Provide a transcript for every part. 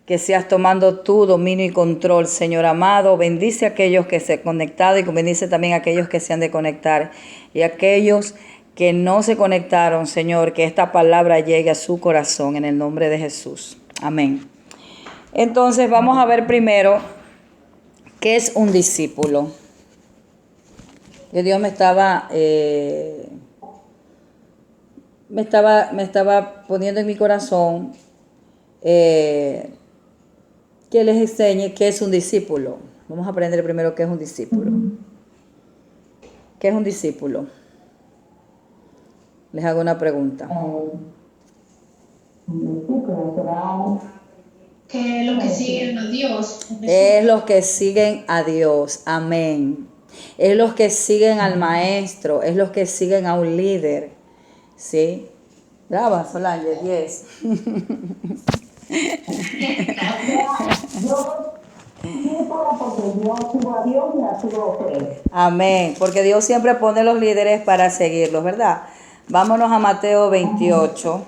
que seas tomando tu dominio y control, Señor amado. Bendice a aquellos que se han conectado y bendice también a aquellos que se han de conectar. Y a aquellos que no se conectaron, Señor, que esta palabra llegue a su corazón en el nombre de Jesús. Amén. Entonces vamos a ver primero qué es un discípulo. Que Dios me estaba poniendo en mi corazón que les enseñe qué es un discípulo. Vamos a aprender primero qué es un discípulo. ¿Qué es un discípulo? Les hago una pregunta. Que los que siguen a Dios. Es los que siguen a Dios. Amén. Es los que siguen al maestro. Es los que siguen a un líder. ¿Sí? Brava, Solange, 10. Amén, porque Dios siempre pone los líderes para seguirlos, ¿verdad? Vámonos a Mateo 28.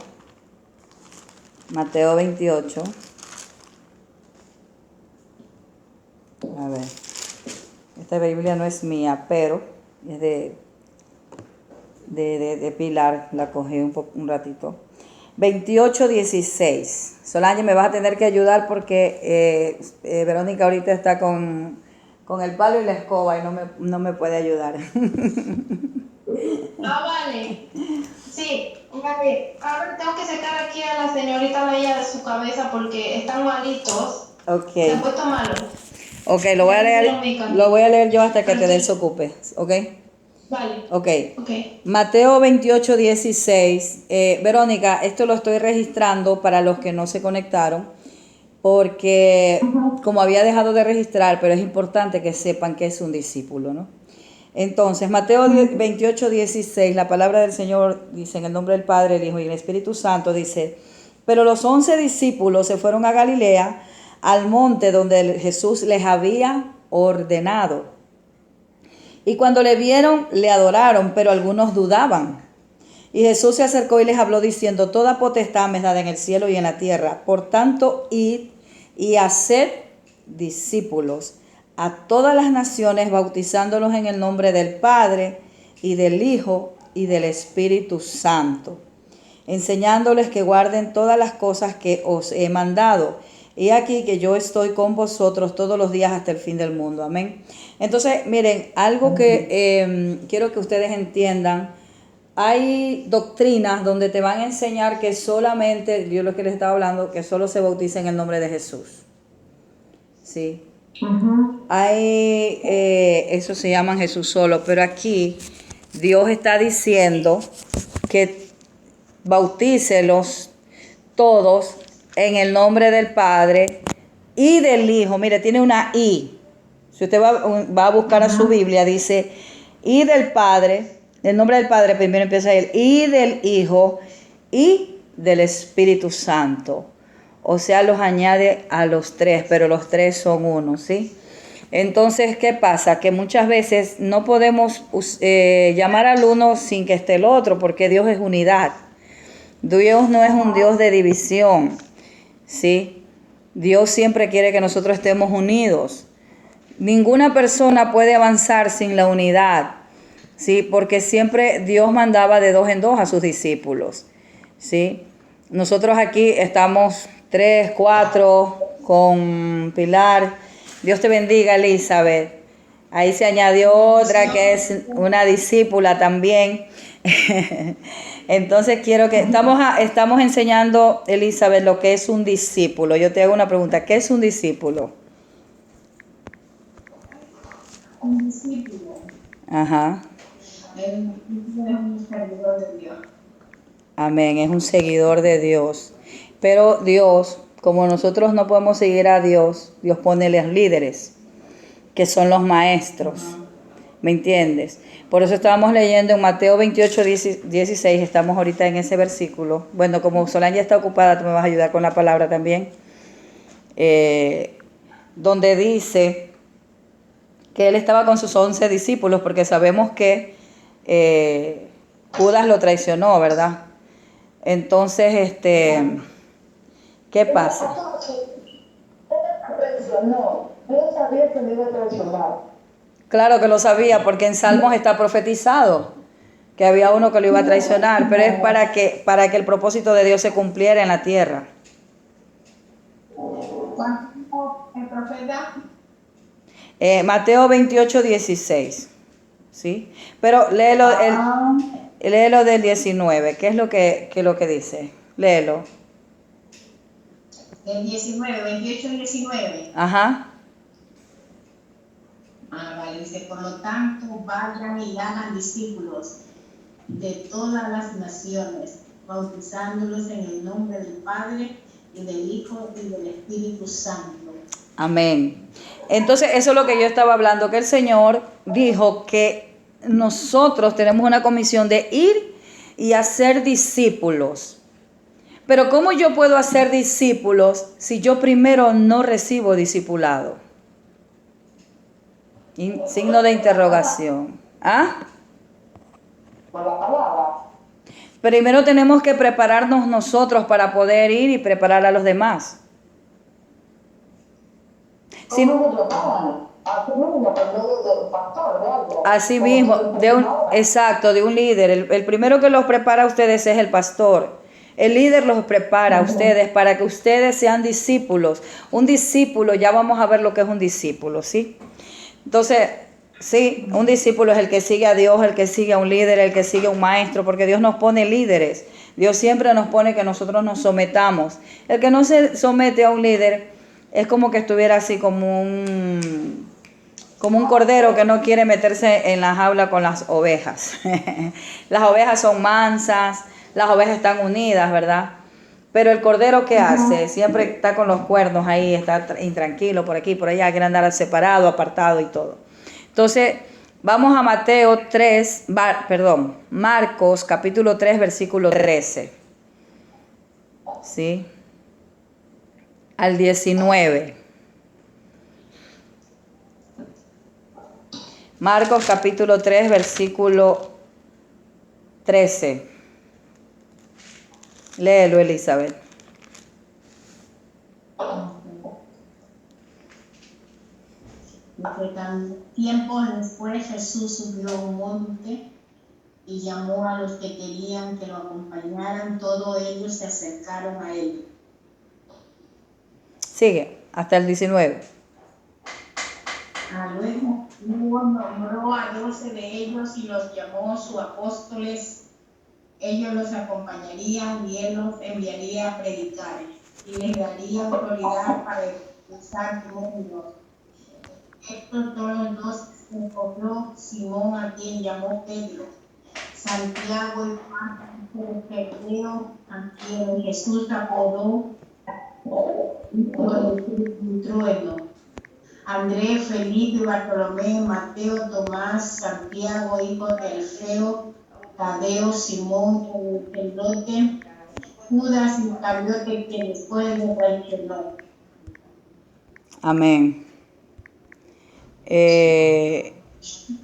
Mateo 28. A ver, esta Biblia no es mía, pero es de Pilar, la cogí un ratito. 28:16. Solange, me vas a tener que ayudar porque Verónica ahorita está con el palo y la escoba y no me puede ayudar. Vale. Sí, vale. Ahora tengo que sacar aquí a la señorita Leia de su cabeza porque están malitos. Ok. Se han puesto malos. Ok, lo voy a leer yo hasta que te desocupes, ¿ok? Vale. Ok. Okay. Mateo 28:16. Verónica, esto lo estoy registrando para los que no se conectaron, porque como había dejado de registrar, pero es importante que sepan que es un discípulo, ¿no? Entonces, Mateo 28:16, la palabra del Señor dice, en el nombre del Padre, el Hijo y el Espíritu Santo, dice: pero los 11 discípulos se fueron a Galilea, al monte donde Jesús les había ordenado. Y cuando le vieron, le adoraron, pero algunos dudaban. Y Jesús se acercó y les habló diciendo: toda potestad me es dada en el cielo y en la tierra. Por tanto, id y haced discípulos a todas las naciones, bautizándolos en el nombre del Padre y del Hijo y del Espíritu Santo, enseñándoles que guarden todas las cosas que os he mandado. Y aquí que yo estoy con vosotros todos los días hasta el fin del mundo. Amén. Entonces, miren, algo que quiero que ustedes entiendan. Hay doctrinas donde te van a enseñar que solamente, yo lo que les estaba hablando, que solo se bautiza en el nombre de Jesús. ¿Sí? Hay, eso se llama Jesús solo, pero aquí Dios está diciendo que bautícelos todos en el nombre del Padre y del Hijo. Mire, tiene una I. Si usted va a buscar a su Biblia, dice: y del Padre, el nombre del Padre primero empieza él, y del Hijo y del Espíritu Santo. O sea, los añade a los tres, pero los tres son uno, ¿sí? Entonces, ¿qué pasa? Que muchas veces no podemos llamar al uno sin que esté el otro, porque Dios es unidad. Dios no es un Dios de división, ¿sí? Dios siempre quiere que nosotros estemos unidos. Ninguna persona puede avanzar sin la unidad, ¿sí? Porque siempre Dios mandaba de dos en dos a sus discípulos, ¿sí? Nosotros aquí estamos 3, 4 con Pilar. Dios te bendiga, Elizabeth. Ahí se añadió otra que es una discípula también. Entonces quiero que estamos enseñando, Elizabeth, lo que es un discípulo. Yo te hago una pregunta: ¿qué es un discípulo? Un discípulo. Ajá. Es un servidor de Dios. Amén, es un seguidor de Dios. Pero Dios, como nosotros no podemos seguir a Dios, Dios pone los líderes, que son los maestros. ¿Me entiendes? Por eso estábamos leyendo en Mateo 28:16, estamos ahorita en ese versículo. Bueno, como Solange está ocupada, tú me vas a ayudar con la palabra también. Donde dice que él estaba con sus 11 discípulos, porque sabemos que Judas lo traicionó, ¿verdad? Entonces, ¿qué pasa? traicionó. Dios sabía que me iba a traicionar. Claro que lo sabía, porque en Salmos está profetizado que había uno que lo iba a traicionar, pero es para que el propósito de Dios se cumpliera en la tierra. ¿Cuánto dijo el profeta? Mateo 28, 16. ¿Sí? Pero léelo del 19. ¿Qué es lo que dice? Léelo. El 19, 28 y 19. Ajá. Vale, dice, por lo tanto, vayan y hagan discípulos de todas las naciones, bautizándolos en el nombre del Padre y del Hijo y del Espíritu Santo. Amén. Entonces, eso es lo que yo estaba hablando, que el Señor dijo que nosotros tenemos una comisión de ir y hacer discípulos. Pero ¿cómo yo puedo hacer discípulos si yo primero no recibo discipulado? Signo de interrogación. ¿Ah? Con la palabra. Primero tenemos que prepararnos nosotros para poder ir y preparar a los demás. Si, ¿Cómo lo preparan? Así mismo, por medio del pastor, de algo. así mismo, exacto, de un líder. El primero que los prepara a ustedes es el pastor. El líder los prepara a ustedes para que ustedes sean discípulos. Un discípulo, ya vamos a ver lo que es un discípulo, ¿sí? Entonces, sí, un discípulo es el que sigue a Dios, el que sigue a un líder, el que sigue a un maestro, porque Dios nos pone líderes. Dios siempre nos pone que nosotros nos sometamos. El que no se somete a un líder es como que estuviera así como un cordero que no quiere meterse en la jaula con las ovejas. Las ovejas son mansas, las ovejas están unidas, ¿verdad? Pero el cordero, ¿qué hace? Siempre está con los cuernos ahí, está intranquilo por aquí, por allá, quiere andar separado, apartado y todo. Entonces, vamos a Marcos capítulo 3, versículo 13. ¿Sí? Al 19. Marcos capítulo 3, versículo 13. Léelo, Elizabeth. Tiempo después Jesús subió a un monte y llamó a los que querían que lo acompañaran. Todos ellos se acercaron a él. Sigue, hasta el 19. Luego nombró a 12 de ellos y los llamó sus apóstoles. Ellos los acompañarían y él los enviaría a predicar y les daría autoridad para expulsar demonios. Estos son los dos que escogió: Simón, a quien llamó Pedro, Santiago y Juan, Pedro, a quien Jesús apodó Hijo del Trueno, Andrés, Felipe, Bartolomé, Mateo, Tomás, Santiago, hijo de Alfeo, Tadeo, Simón, el Zelote, Judas Iscariote, que después le traicionó. Amén.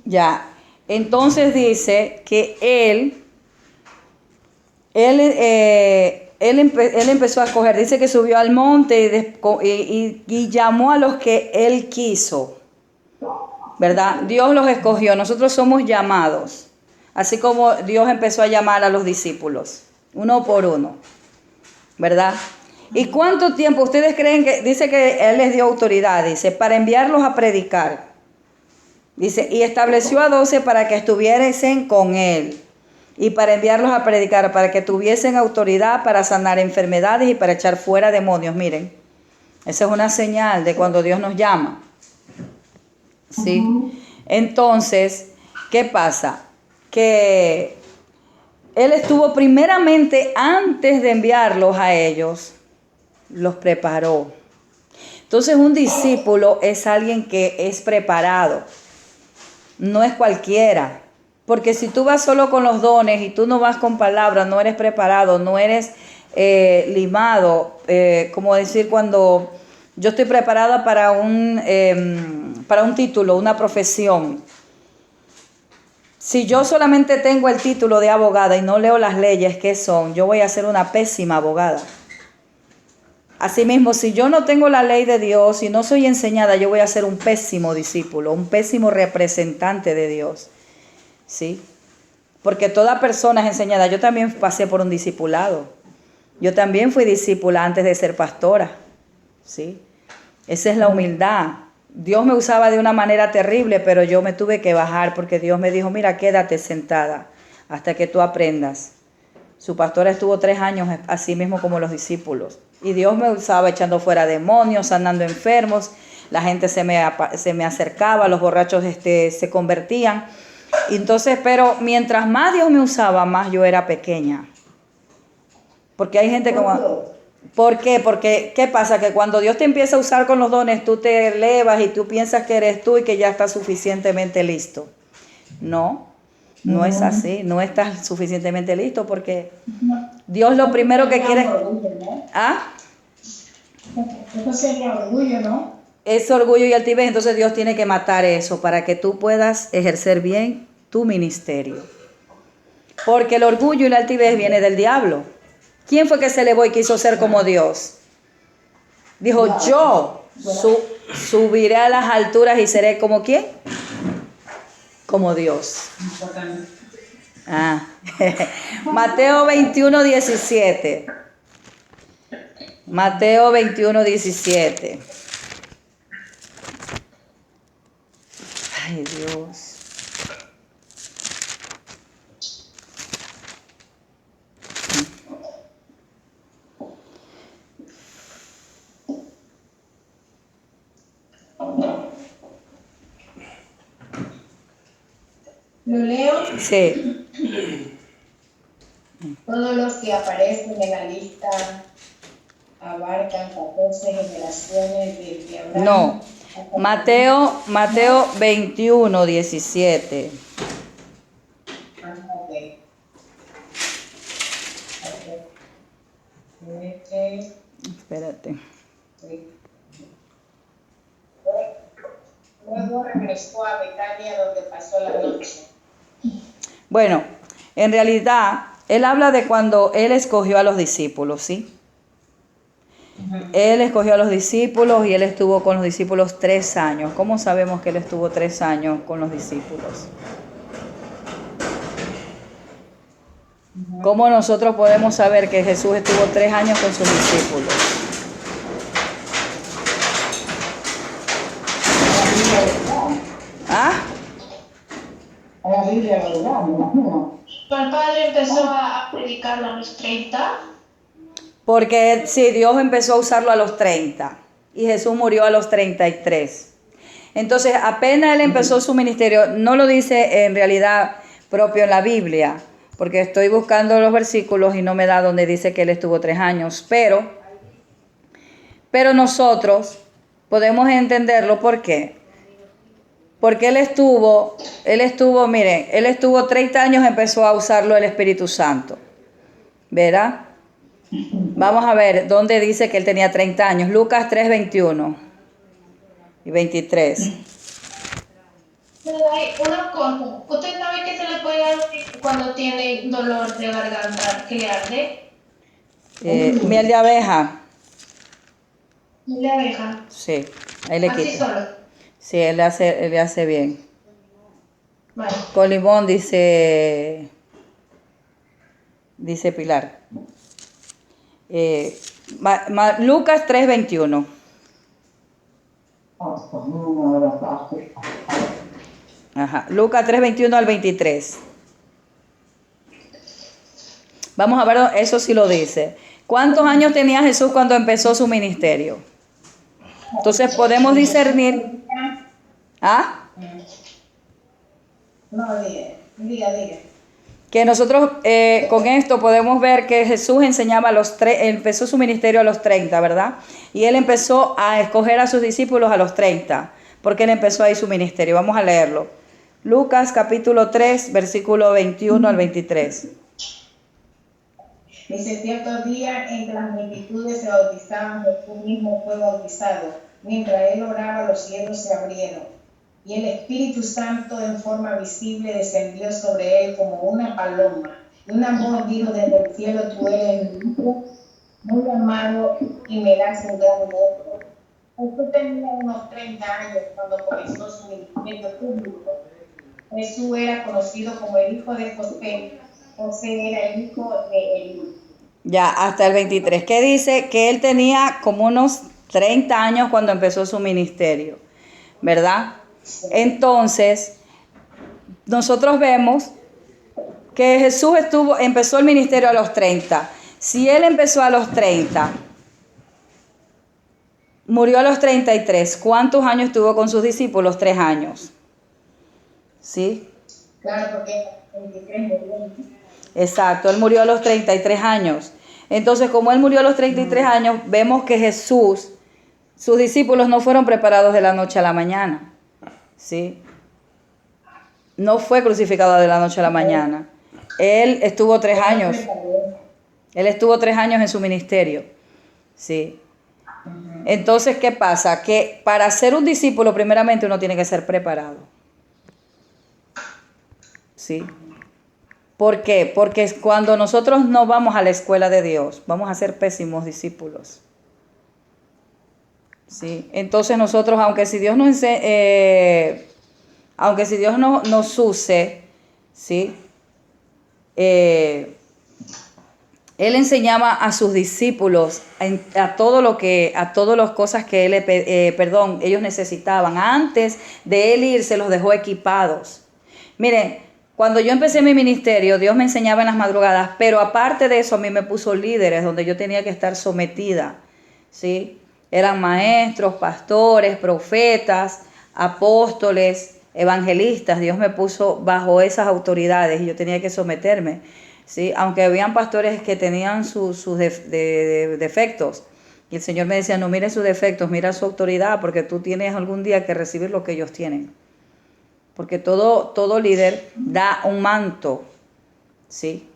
Ya. Entonces dice que él empezó a escoger. Dice que subió al monte y llamó a los que él quiso. ¿Verdad? Dios los escogió. Nosotros somos llamados. Así como Dios empezó a llamar a los discípulos, uno por uno, ¿verdad? ¿Y cuánto tiempo ustedes creen que, dice que Él les dio autoridad, dice, para enviarlos a predicar? Dice, y estableció a 12 para que estuviesen con Él y para enviarlos a predicar, para que tuviesen autoridad para sanar enfermedades y para echar fuera demonios. Miren, esa es una señal de cuando Dios nos llama. ¿Sí? Entonces, ¿qué pasa? Que Él estuvo primeramente, antes de enviarlos a ellos, los preparó. Entonces un discípulo es alguien que es preparado, no es cualquiera. Porque si tú vas solo con los dones y tú no vas con palabras, no eres preparado, no eres limado, como decir cuando yo estoy preparada para un título, una profesión. Si yo solamente tengo el título de abogada y no leo las leyes que son, yo voy a ser una pésima abogada. Asimismo, si yo no tengo la ley de Dios y no soy enseñada, yo voy a ser un pésimo discípulo, un pésimo representante de Dios. ¿Sí? Porque toda persona es enseñada. Yo también pasé por un discipulado. Yo también fui discípula antes de ser pastora. ¿Sí? Esa es la humildad. Dios me usaba de una manera terrible, pero yo me tuve que bajar porque Dios me dijo, mira, quédate sentada hasta que tú aprendas. Su pastora estuvo 3 años así mismo como los discípulos. Y Dios me usaba echando fuera demonios, sanando enfermos. La gente se me acercaba, los borrachos se convertían. Entonces, pero mientras más Dios me usaba, más yo era pequeña. Porque hay gente como... ¿Por qué? Porque, ¿qué pasa? Que cuando Dios te empieza a usar con los dones, tú te elevas y tú piensas que eres tú y que ya estás suficientemente listo. No, no es así. No estás suficientemente listo porque Dios lo primero que quiere... ¿Ah? Eso sería orgullo, ¿no? Es orgullo y altivez, entonces Dios tiene que matar eso para que tú puedas ejercer bien tu ministerio. Porque el orgullo y la altivez viene del diablo. ¿Quién fue que se elevó y quiso ser como Dios? Dijo, yo subiré a las alturas y seré como ¿quién? Como Dios. Mateo 21:17. Mateo 21:17. Ay, Dios. ¿Lo leo? Sí. Todos los que aparecen en la lista abarcan 14 generaciones de Abraham. No. Mateo 21:17. Espérate. Luego regresó a Betania donde pasó la noche. Bueno, en realidad, él habla de cuando él escogió a los discípulos, ¿sí? Él escogió a los discípulos y él estuvo con los discípulos 3 años. ¿Cómo sabemos que él estuvo 3 años con los discípulos? ¿Cómo nosotros podemos saber que Jesús estuvo 3 años con sus discípulos? ¿Ah? La Biblia, ¿verdad? Me imagino. El padre empezó a predicar a los 30. Porque sí, Dios empezó a usarlo a los 30 y Jesús murió a los 33. Entonces, apenas él empezó su ministerio, no lo dice en realidad propio en la Biblia, porque estoy buscando los versículos y no me da donde dice que él estuvo 3 años, pero nosotros podemos entenderlo. ¿Por qué? Porque él estuvo, miren, él estuvo 30 años, empezó a usarlo el Espíritu Santo, ¿verdad? Vamos a ver dónde dice que él tenía 30 años. Lucas 3:21 y 23. Pero hay una cosa. ¿Usted sabe qué se le puede dar cuando tiene dolor de garganta que le arde? Miel de abeja. ¿Y la abeja? Sí, ahí le Así quita. solo. Sí, él le hace bien. Vale. Con limón dice Pilar. Lucas 3:21. Ajá. Lucas 3:21 al 23. Vamos a ver, eso sí lo dice. ¿Cuántos años tenía Jesús cuando empezó su ministerio? Entonces podemos discernir. ¿Ah? No, diga. Que nosotros con esto podemos ver que Jesús enseñaba empezó su ministerio a los 30, ¿verdad? Y él empezó a escoger a sus discípulos a los 30, porque él empezó ahí su ministerio. Vamos a leerlo. Lucas capítulo 3, versículo 21 al 23. Dice, cierto día en que las multitudes se bautizaban, Jesús mismo fue bautizado. Mientras él oraba, los cielos se abrieron, y el Espíritu Santo en forma visible descendió sobre él como una paloma. Y una voz dijo desde el cielo, tú eres mi hijo, muy amado y me das un gran gozo. Jesús tenía unos 30 años cuando comenzó su ministerio público. Jesús era conocido como el hijo de José. José era el hijo de Elí. Ya, hasta el 23, que dice que él tenía como unos 30 años cuando empezó su ministerio, ¿verdad? Entonces, nosotros vemos que Jesús empezó el ministerio a los 30. Si él empezó a los 30, murió a los 33, ¿cuántos años estuvo con sus discípulos? 3 años. ¿Sí? Claro, porque 23 murió. Exacto, él murió a los 33 años. Entonces, como él murió a los 33 años, vemos que Jesús, sus discípulos no fueron preparados de la noche a la mañana. ¿Sí? No fue crucificado de la noche a la mañana. Él estuvo 3 años. Él estuvo 3 años en su ministerio. ¿Sí? Entonces, ¿qué pasa? Que para ser un discípulo, primeramente uno tiene que ser preparado. ¿Sí? ¿Por qué? Porque cuando nosotros no vamos a la escuela de Dios, vamos a ser pésimos discípulos. ¿Sí? Entonces nosotros, aunque si Dios nos use, ¿sí? Él enseñaba a sus discípulos a todas las cosas que ellos necesitaban. Antes de él ir, se los dejó equipados. Miren, cuando yo empecé mi ministerio, Dios me enseñaba en las madrugadas, pero aparte de eso, a mí me puso líderes donde yo tenía que estar sometida, ¿sí? Eran maestros, pastores, profetas, apóstoles, evangelistas. Dios me puso bajo esas autoridades y yo tenía que someterme, ¿sí? Aunque habían pastores que tenían sus defectos. Y el Señor me decía, no mires sus defectos, mira su autoridad, porque tú tienes algún día que recibir lo que ellos tienen. Porque todo líder da un manto, ¿sí?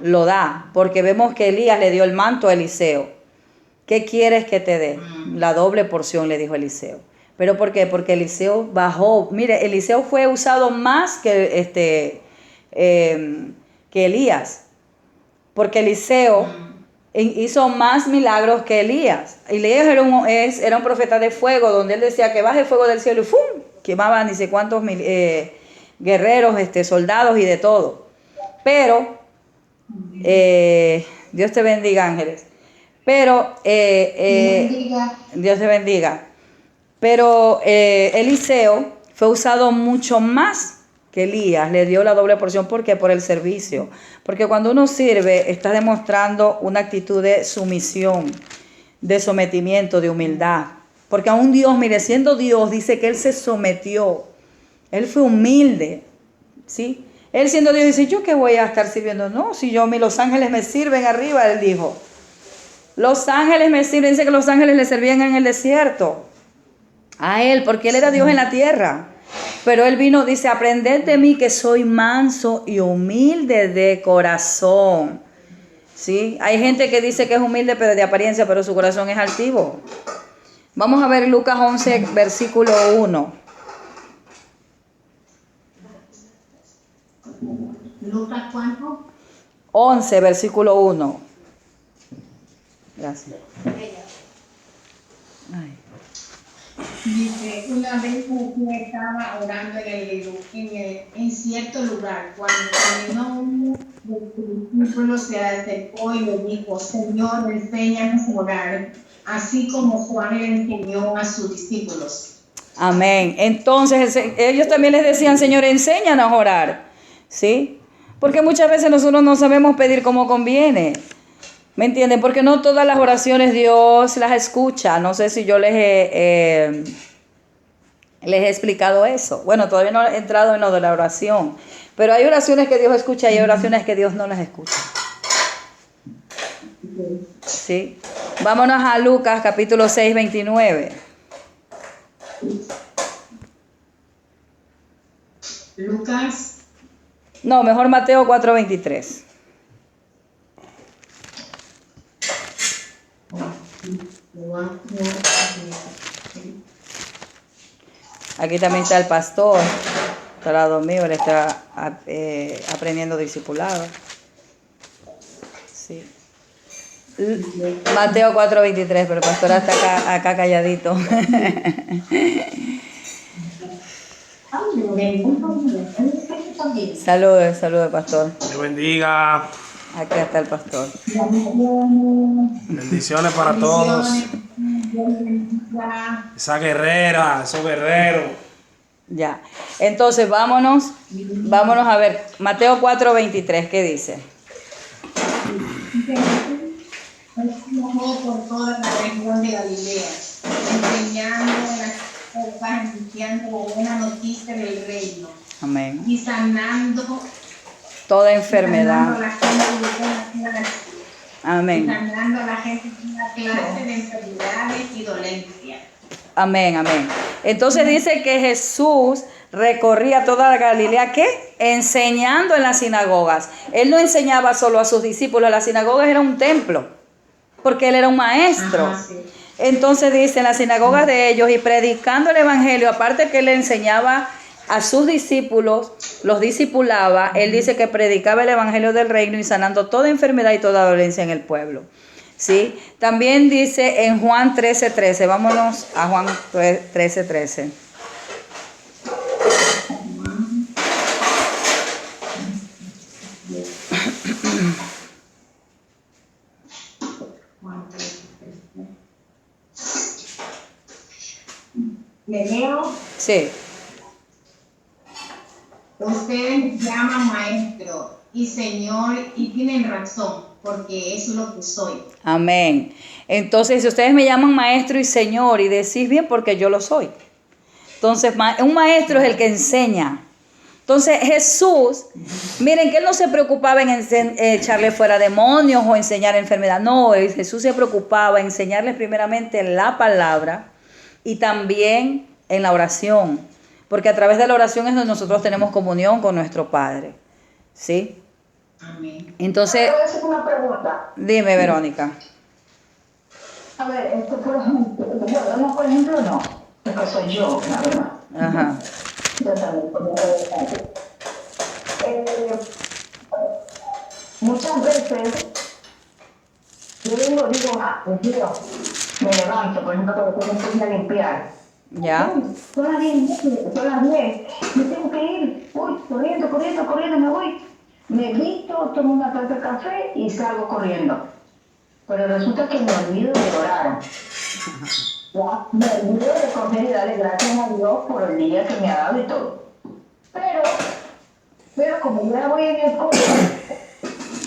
Lo da. Porque vemos que Elías le dio el manto a Eliseo. ¿Qué quieres que te dé? La doble porción, le dijo Eliseo. ¿Pero por qué? Porque Eliseo bajó. Mire, Eliseo fue usado más que Elías. Porque Eliseo hizo más milagros que Elías. Elías era un profeta de fuego, donde él decía que baje fuego del cielo y ¡fum! Quemaba ni sé cuántos guerreros, soldados y de todo. Pero, Dios te bendiga, ángeles. Pero, Dios te bendiga. Pero Eliseo fue usado mucho más que Elías, le dio la doble porción. ¿Por qué? Por el servicio. Porque cuando uno sirve, está demostrando una actitud de sumisión, de sometimiento, de humildad. Porque aún Dios, mire, siendo Dios, dice que Él se sometió. Él fue humilde, ¿sí? Él siendo Dios dice, ¿yo qué voy a estar sirviendo? No, si los ángeles me sirven arriba, Él dijo. Los ángeles me sirven, dice que los ángeles le servían en el desierto. A Él, porque Él era Dios en la tierra. Pero Él vino, dice, aprended de mí que soy manso y humilde de corazón. ¿Sí? Hay gente que dice que es humilde pero de apariencia, pero su corazón es altivo. Vamos a ver Lucas 11, versículo 1. ¿Lucas cuánto? 11, versículo 1. Gracias. Ay. Dice, una vez Jesús estaba orando en cierto lugar, cuando terminó uno de sus discípulos se acercó y le dijo, Señor, enséñanos a orar, así como Juan le enseñó a sus discípulos. Amén. Entonces ellos también les decían, Señor, enséñanos a orar, ¿sí? Porque muchas veces nosotros no sabemos pedir como conviene. ¿Me entienden? Porque no todas las oraciones Dios las escucha. No sé si yo les he explicado eso. Bueno, todavía no he entrado en lo de la oración. Pero hay oraciones que Dios escucha y hay oraciones que Dios no las escucha. ¿Sí? Vámonos a Lucas capítulo 6, 29. Lucas. No, mejor Mateo 4, 23. Aquí también está el pastor, está al lado mío, él está aprendiendo discipulado. Sí. Mateo 4:23, pero el pastor está acá calladito. Saludos, pastor. Dios bendiga. Acá está el pastor. Bendiciones para todos. Esa guerrera, esos guerreros. Ya. Entonces, vámonos a ver. Mateo 4:23, ¿qué dice? Por toda la región de Galilea, enseñando en las sinagogas, anunciando la buena noticia del reino Amén. y sanando Toda a enfermedad. la gente de toda clase, Amén. sanando a la gente de toda clase de enfermedades y dolencias. Amén. Entonces dice que Jesús recorría toda la Galilea, ¿qué? Enseñando en las sinagogas. Él no enseñaba solo a sus discípulos, las sinagogas era un templo, porque él era un maestro. Ajá, sí. Entonces dice, en las sinagogas de ellos y predicando el evangelio, aparte que él enseñaba a sus discípulos, los discipulaba, él dice que predicaba el evangelio del reino y sanando toda enfermedad y toda dolencia en el pueblo. ¿Sí? También dice en Juan 13:13, vámonos a Juan 13:13. Le leo. Sí, Ustedes me llaman maestro y señor y tienen razón, porque eso es lo que soy. amén. Entonces, si ustedes me llaman maestro y señor y decís bien, porque yo lo soy. Entonces, un maestro es el que enseña. Entonces, Jesús, miren que él no se preocupaba en echarle fuera demonios o enseñar enfermedad. No, Jesús se preocupaba en enseñarles primeramente la palabra y también en la oración. Porque a través de la oración es donde nosotros tenemos comunión con nuestro Padre. ¿Sí? Amén. Entonces, Voy a hacer una pregunta. dime, Verónica. A ver, por ejemplo, bueno, no, por ejemplo, no, porque soy yo, la verdad. Ajá. Yo también, por ejemplo, muchas veces yo digo, pues Dios, me levanto, por ejemplo, cuando tengo que ir a limpiar. ¿Ya? Son las 10, me tengo que ir, uy, corriendo, me voy. Me visto, tomo una taza de café y salgo corriendo. Pero resulta que me olvido de orar. Ya, me olvido de coger y darle gracias a Dios por el día que me ha dado y todo. Pero como ya voy en el coche,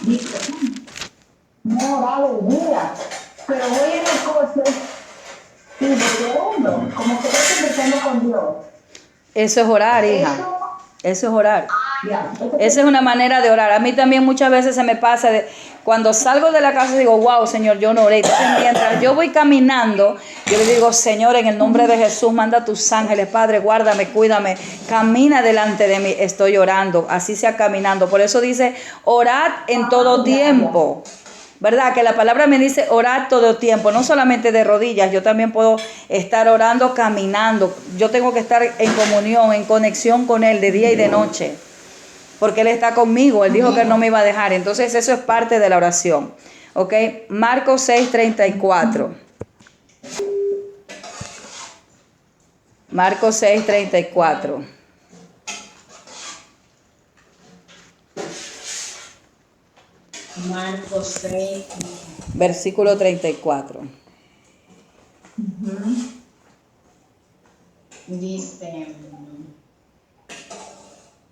digo, no he orado el día, pero voy en el coche y voy orando, como que estoy conversando con Dios. Eso es orar, hija. Eso es orar. Ya, Esa es una manera de orar. A mí también muchas veces se me pasa, cuando salgo de la casa digo, wow, Señor, yo no oré. Entonces, mientras yo voy caminando, yo le digo, Señor, en el nombre de Jesús, manda a tus ángeles, Padre, guárdame, cuídame, camina delante de mí. Estoy orando, así sea caminando. Por eso dice, orad en todo tiempo. ¿Verdad? Que la palabra me dice orar todo tiempo, no solamente de rodillas, yo también puedo estar orando caminando. Yo tengo que estar en comunión, en conexión con Él de día y de noche, porque Él está conmigo, Él dijo que Él no me iba a dejar. Entonces eso es parte de la oración. ¿Ok? Marcos 6:34. Marcos 6:34. Marcos 6. Versículo 34. Dice,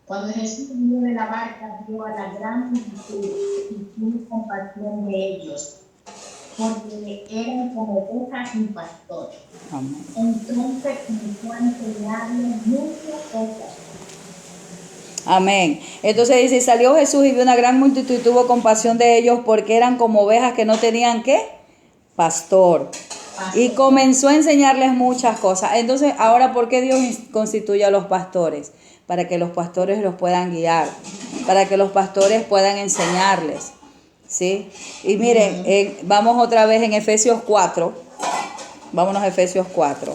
cuando Jesús vino de la barca, vio a la gran multitud y tuvo compasión de ellos, porque eran como ovejas sin pastor. Amén. Entonces comenzó a enseñarles muchas cosas. Amén. Entonces dice, salió Jesús y vio una gran multitud y tuvo compasión de ellos porque eran como ovejas que no tenían ¿qué? Pastor. Y comenzó a enseñarles muchas cosas. Entonces, ahora, ¿por qué Dios constituye a los pastores? Para que los pastores los puedan guiar, para que los pastores puedan enseñarles. ¿Sí? Y miren, vamos otra vez en Efesios 4. Vámonos a Efesios 4,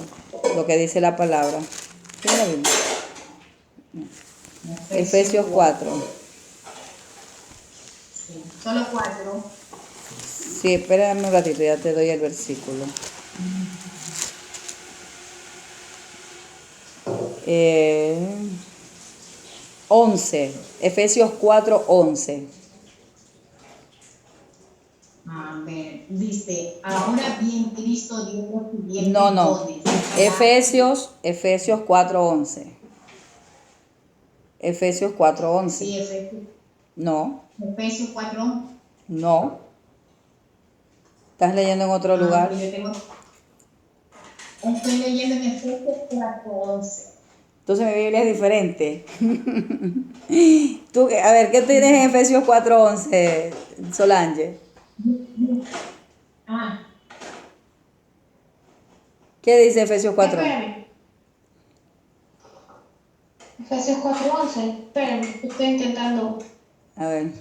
lo que dice la palabra. ¿Tiene la Biblia? Efesios 4. Sí, solo 4. Sí, espérame un ratito, ya te doy el versículo. 11, Efesios 4:11. A ver, dice, ahora bien Cristo dio los siguientes No, dones. Efesios 4:11. Efesios 4:11. Sí, No, Efesios 4. no. ¿Estás leyendo en otro lugar? Yo estoy leyendo en Efesios 4:11. Entonces mi Biblia es diferente. Tú, a ver, ¿qué tienes en Efesios 4:11, Solange? Ah, ¿Qué dice Efesios 4:11? Espérame. Efesios 4:11. Espérame, estoy intentando. A ver.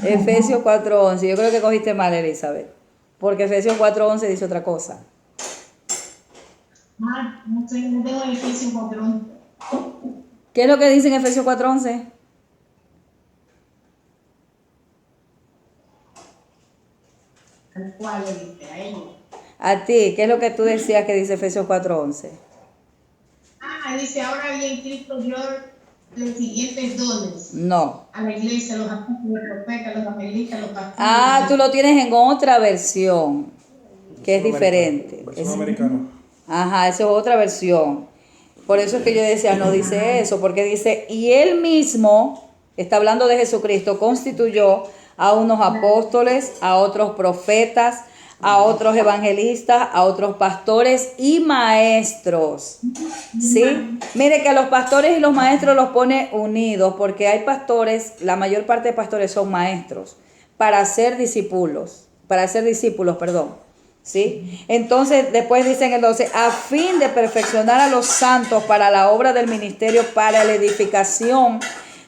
Efesios 4:11. Yo creo que cogiste mal, Elizabeth. Porque Efesios 4:11 dice otra cosa. no sé, no tengo Efesios 4:11. ¿Qué es lo que dice en Efesios 4:11? ¿Al cual le dice a ellos? A ti, ¿qué es lo que tú decías que dice Efesios 4:11? Dice, ahora bien Cristo dio los siguientes dones No. a la iglesia, los apóstoles, los profetas, los evangelistas, los pastores. Ah, tú lo tienes en otra versión, que es diferente. Versión americana. Ajá, esa es otra versión. Por eso es que yo decía, no dice eso, porque dice, y él mismo, está hablando de Jesucristo, constituyó a unos apóstoles, a otros profetas, a otros evangelistas, a otros pastores y maestros. ¿Sí? Mire que a los pastores y los maestros los pone unidos, porque hay pastores, la mayor parte de pastores son maestros, para ser discípulos, perdón. ¿Sí? Entonces, después dicen el 12, a fin de perfeccionar a los santos para la obra del ministerio, para la edificación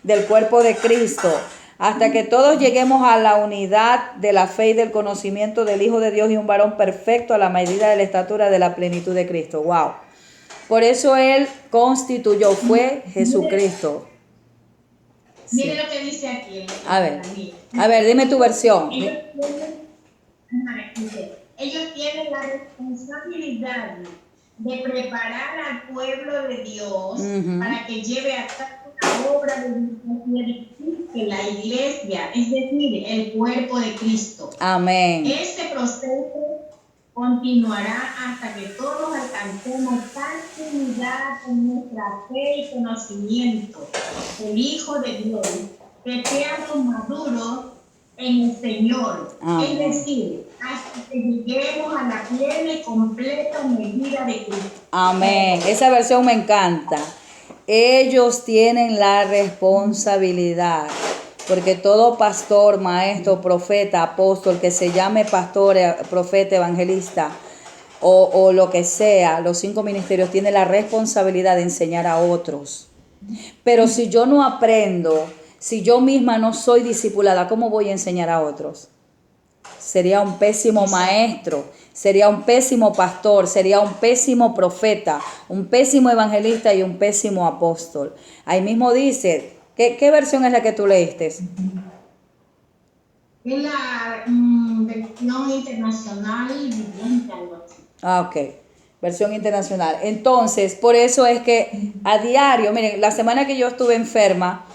del cuerpo de Cristo, hasta que todos lleguemos a la unidad de la fe y del conocimiento del Hijo de Dios y un varón perfecto a la medida de la estatura de la plenitud de Cristo. Wow. Por eso Él constituyó, fue Jesucristo. Mire lo que dice aquí. A ver, dime tu versión. Ellos tienen la responsabilidad de preparar al pueblo de Dios para que lleve a cabo la obra de la iglesia, es decir, el cuerpo de Cristo. Amén. Este proceso continuará hasta que todos alcancemos tal unidad en nuestra fe y conocimiento del Hijo de Dios, que seamos maduros en el Señor. Amén. Es decir, hasta que lleguemos a la plena y completa medida de Cristo. Amén. Esa versión me encanta. Ellos tienen la responsabilidad, porque todo pastor, maestro, profeta, apóstol, que se llame pastor, profeta, evangelista o lo que sea, los 5 ministerios, tiene la responsabilidad de enseñar a otros. Pero si yo no aprendo, si yo misma no soy discipulada, ¿cómo voy a enseñar a otros? Sería un pésimo maestro, sería un pésimo pastor, sería un pésimo profeta, un pésimo evangelista y un pésimo apóstol. Ahí mismo dice, ¿qué versión es la que tú leíste? Es la versión internacional viviente, algo así. Ah, ok. Versión internacional. Entonces, por eso es que a diario, miren, la semana que yo estuve enferma,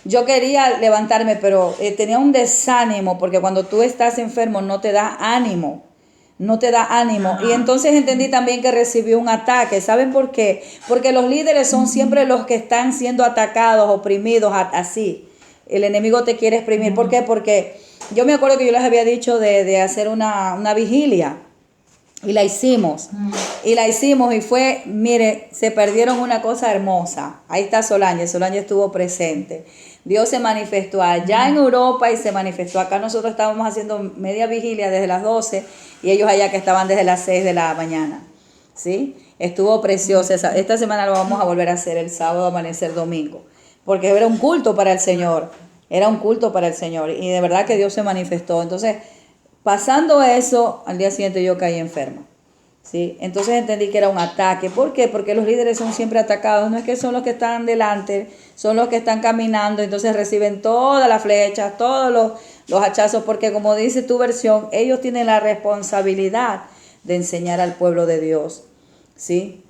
yo quería levantarme, pero tenía un desánimo, porque cuando tú estás enfermo no te da ánimo. No te da ánimo. Y entonces entendí también que recibí un ataque. ¿Saben por qué? Porque los líderes son siempre los que están siendo atacados, oprimidos, así. El enemigo te quiere exprimir. ¿Por qué? Porque yo me acuerdo que yo les había dicho de hacer una vigilia. Y la hicimos. Y fue, mire, se perdieron una cosa hermosa. Ahí está Solange estuvo presente. Dios se manifestó allá en Europa y se manifestó acá. Nosotros estábamos haciendo media vigilia desde las 12 y ellos allá que estaban desde las 6 de la mañana. ¿Sí? Estuvo preciosa. Esta semana lo vamos a volver a hacer el sábado, amanecer domingo. Porque era un culto para el Señor. Era un culto para el Señor. Y de verdad que Dios se manifestó. Entonces, pasando eso, al día siguiente yo caí enferma. ¿Sí? Entonces entendí que era un ataque. ¿Por qué? Porque los líderes son siempre atacados. No es que son los que están delante, son los que están caminando. Entonces reciben todas las flechas, todos los hachazos, porque como dice tu versión, ellos tienen la responsabilidad de enseñar al pueblo de Dios, ¿sí?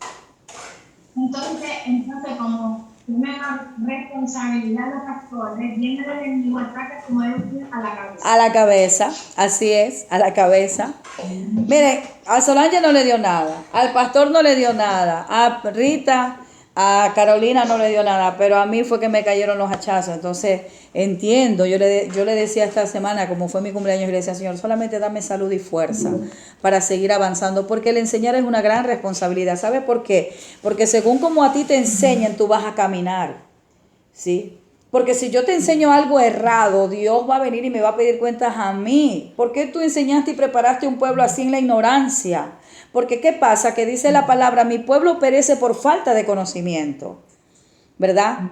Entonces como una responsabilidad de los pastores, viene el enemigo, ataca como ellos a la cabeza. A la cabeza, así es, a la cabeza. Miren, a Solange no le dio nada, al pastor no le dio nada, a Rita, a Carolina no le dio nada, pero a mí fue que me cayeron los hachazos. Entonces, entiendo, yo le decía esta semana, como fue mi cumpleaños, yo le decía, Señor, solamente dame salud y fuerza para seguir avanzando, porque el enseñar es una gran responsabilidad. ¿Sabe por qué? Porque según como a ti te enseñan, tú vas a caminar, ¿sí? Porque si yo te enseño algo errado, Dios va a venir y me va a pedir cuentas a mí. ¿Por qué tú enseñaste y preparaste un pueblo así en la ignorancia? Porque ¿qué pasa? Que dice la palabra, mi pueblo perece por falta de conocimiento, ¿verdad?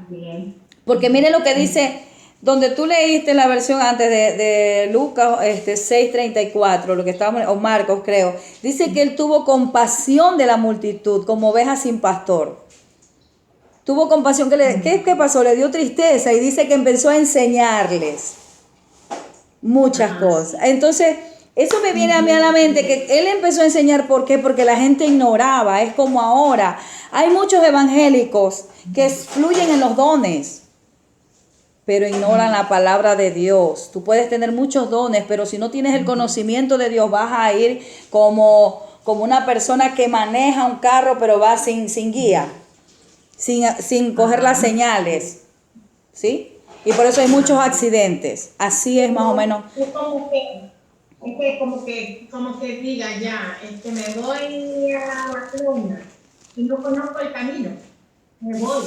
Porque mire lo que dice, donde tú leíste la versión antes de Lucas 6:34, lo que estábamos, o Marcos creo, dice que él tuvo compasión de la multitud, como oveja sin pastor. Tuvo compasión, ¿qué pasó? Le dio tristeza y dice que empezó a enseñarles muchas cosas. Entonces, eso me viene a mí a la mente, que él empezó a enseñar, ¿por qué? Porque la gente ignoraba, es como ahora. Hay muchos evangélicos que fluyen en los dones, pero ignoran la palabra de Dios. Tú puedes tener muchos dones, pero si no tienes el conocimiento de Dios, vas a ir como una persona que maneja un carro, pero va sin guía, sin coger las señales, ¿sí? Y por eso hay muchos accidentes. Así es más o menos. Es como que diga ya, me voy a Barcelona y no conozco el camino, me voy.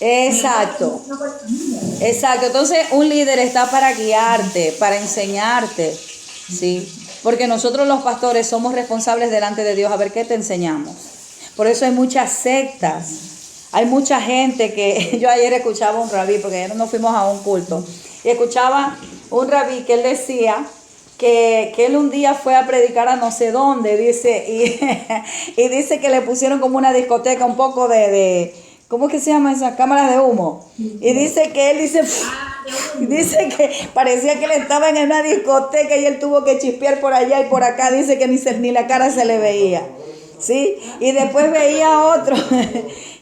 Exacto. Exacto. Entonces, un líder está para guiarte, para enseñarte, ¿sí? Porque nosotros los pastores somos responsables delante de Dios a ver qué te enseñamos. Por eso hay muchas sectas. Hay mucha gente que, yo ayer escuchaba un rabí, porque ayer nos fuimos a un culto, y escuchaba un rabí que él decía que él un día fue a predicar a no sé dónde, dice, y dice que le pusieron como una discoteca, un poco de ¿cómo es que se llama esas cámaras de humo? Y dice que él dice que parecía que él estaba en una discoteca y él tuvo que chispear por allá y por acá, dice que ni la cara se le veía. ¿Sí? Y después veía otro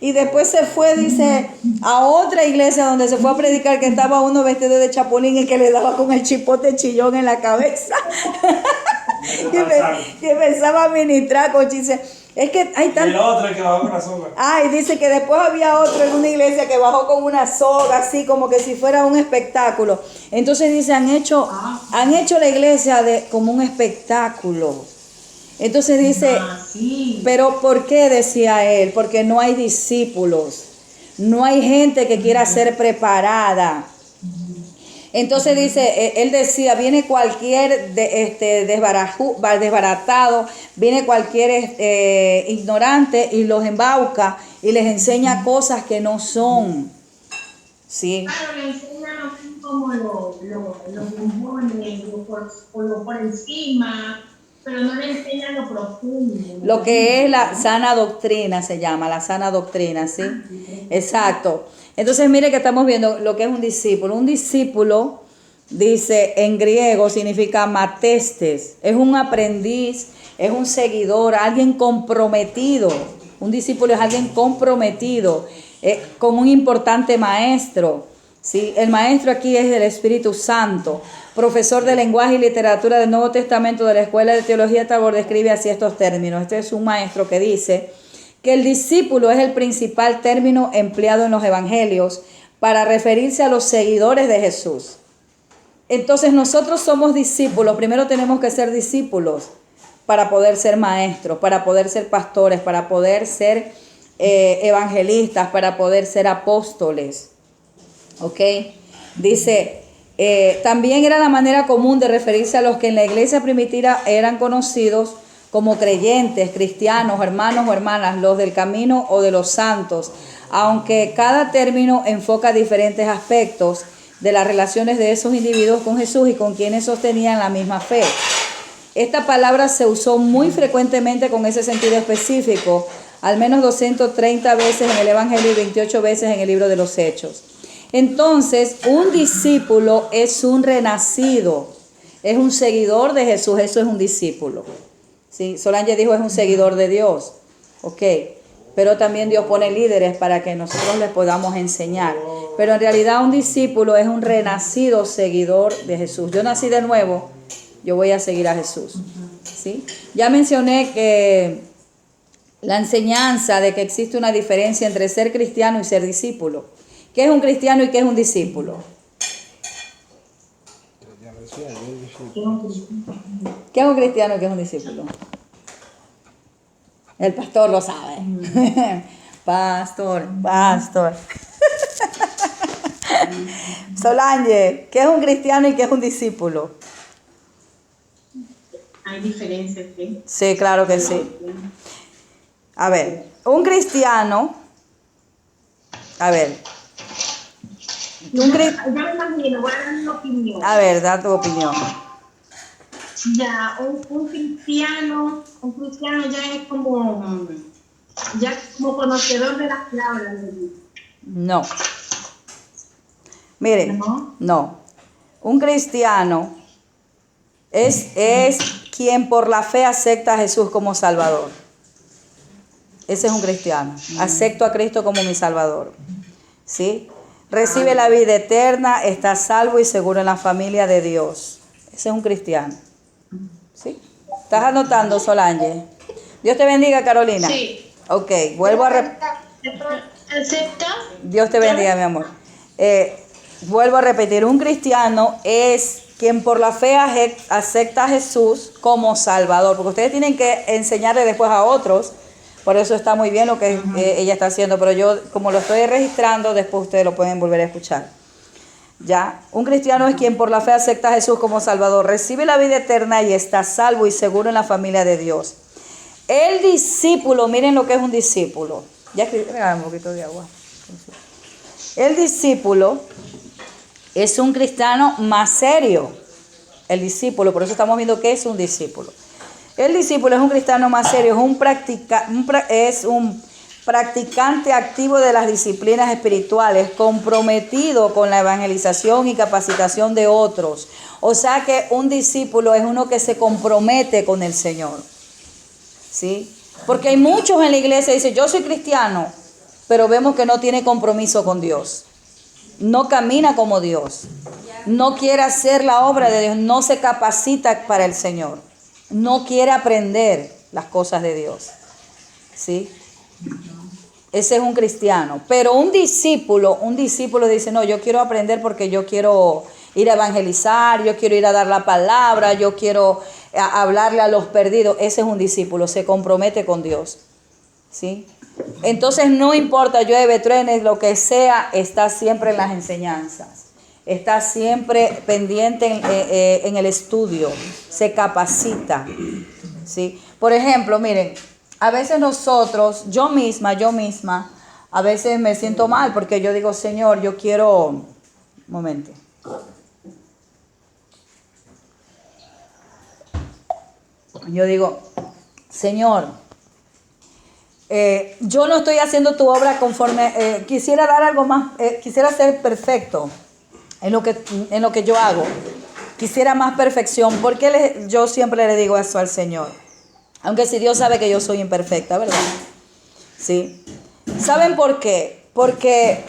y después se fue, dice, a otra iglesia donde se fue a predicar, que estaba uno vestido de chapulín y que le daba con el chipote chillón en la cabeza y empezaba a ministrar con chistes. Es que hay tanto. Y el otro que bajó con la soga. Y dice que después había otro en una iglesia que bajó con una soga, así como que si fuera un espectáculo. Entonces dice, han hecho la iglesia como un espectáculo. Entonces dice, pero ¿por qué? Decía él, porque no hay discípulos, no hay gente que quiera ser preparada. Entonces dice, él decía, viene cualquier desbaratado, viene cualquier ignorante y los embauca y les enseña cosas que no son. Sí. Claro, le enseñan como los bombones, lo por encima, pero no le enseñan lo profundo. Lo que es la sana doctrina se llama, la sana doctrina, ¿sí? Exacto. Entonces, mire que estamos viendo lo que es un discípulo. Un discípulo, dice en griego, significa matestes. Es un aprendiz, es un seguidor, alguien comprometido. Un discípulo es alguien comprometido con un importante maestro. ¿Sí? El maestro aquí es el Espíritu Santo, profesor de lenguaje y literatura del Nuevo Testamento de la Escuela de Teología Tabor, describe así estos términos. Este es un maestro que dice que el discípulo es el principal término empleado en los evangelios para referirse a los seguidores de Jesús. Entonces nosotros somos discípulos, primero tenemos que ser discípulos para poder ser maestros, para poder ser pastores, para poder ser evangelistas, para poder ser apóstoles. ¿Ok? Dice, también era la manera común de referirse a los que en la iglesia primitiva eran conocidos como creyentes, cristianos, hermanos o hermanas, los del camino o de los santos, aunque cada término enfoca diferentes aspectos de las relaciones de esos individuos con Jesús y con quienes sostenían la misma fe. Esta palabra se usó muy frecuentemente con ese sentido específico, al menos 230 veces en el Evangelio y 28 veces en el libro de los Hechos. Entonces, un discípulo es un renacido, es un seguidor de Jesús, eso es un discípulo. ¿Sí? Solange dijo es un seguidor de Dios, ok, pero también Dios pone líderes para que nosotros les podamos enseñar. Pero en realidad un discípulo es un renacido seguidor de Jesús. Yo nací de nuevo, yo voy a seguir a Jesús. ¿Sí? Ya mencioné que la enseñanza de que existe una diferencia entre ser cristiano y ser discípulo. ¿Qué es un cristiano y qué es un discípulo? ¿Qué es un cristiano y qué es un discípulo? El pastor lo sabe. Pastor. Solange, ¿qué es un cristiano y qué es un discípulo? Hay diferencias, ¿sí? Sí, claro que sí. A ver, un cristiano, Yo me imagino, voy a dar mi opinión. a ver, da tu opinión. Ya, un cristiano ya es como conocedor de las palabras de Dios. No. Miren, no. Un cristiano es quien por la fe acepta a Jesús como Salvador. Ese es un cristiano. Acepto a Cristo como mi Salvador. ¿Sí? Recibe la vida eterna, está salvo y seguro en la familia de Dios. Ese es un cristiano. ¿Sí? ¿Estás anotando, Solange? Dios te bendiga, Carolina. Sí. Ok, vuelvo a ¿Acepta? Dios te bendiga, mi amor. Vuelvo a repetir, un cristiano es quien por la fe acepta a Jesús como Salvador, porque ustedes tienen que enseñarle después a otros, por eso está muy bien lo que ella está haciendo, pero yo como lo estoy registrando, después ustedes lo pueden volver a escuchar. Ya, un cristiano es quien por la fe acepta a Jesús como Salvador, recibe la vida eterna y está salvo y seguro en la familia de Dios. El discípulo, miren lo que es un discípulo. Ya escribí, un poquito de agua. El discípulo es un cristiano más serio. El discípulo, por eso estamos viendo qué es un discípulo. El discípulo es un cristiano más serio, es un practicante activo de las disciplinas espirituales, comprometido con la evangelización y capacitación de otros. O sea que un discípulo es uno que se compromete con el Señor. ¿Sí? Porque hay muchos en la iglesia que dicen, yo soy cristiano, pero vemos que no tiene compromiso con Dios. No camina como Dios. No quiere hacer la obra de Dios. No se capacita para el Señor. No quiere aprender las cosas de Dios. ¿Sí? Ese es un cristiano. Pero un discípulo dice, no, yo quiero aprender porque yo quiero ir a evangelizar, yo quiero ir a dar la palabra, yo quiero hablarle a los perdidos. Ese es un discípulo, se compromete con Dios. ¿Sí? Entonces no importa, llueve, truene, lo que sea, está siempre en las enseñanzas. Está siempre pendiente en el estudio, se capacita. ¿Sí? Por ejemplo, miren, a veces nosotros, yo misma, a veces me siento mal porque yo digo, Señor, yo quiero, un momento. Yo digo, Señor, yo no estoy haciendo tu obra conforme, quisiera dar algo más, quisiera ser perfecto en lo que yo hago. Quisiera más perfección. ¿Por qué yo siempre le digo eso al Señor? Aunque si Dios sabe que yo soy imperfecta, ¿verdad? ¿Sí? ¿Saben por qué? Porque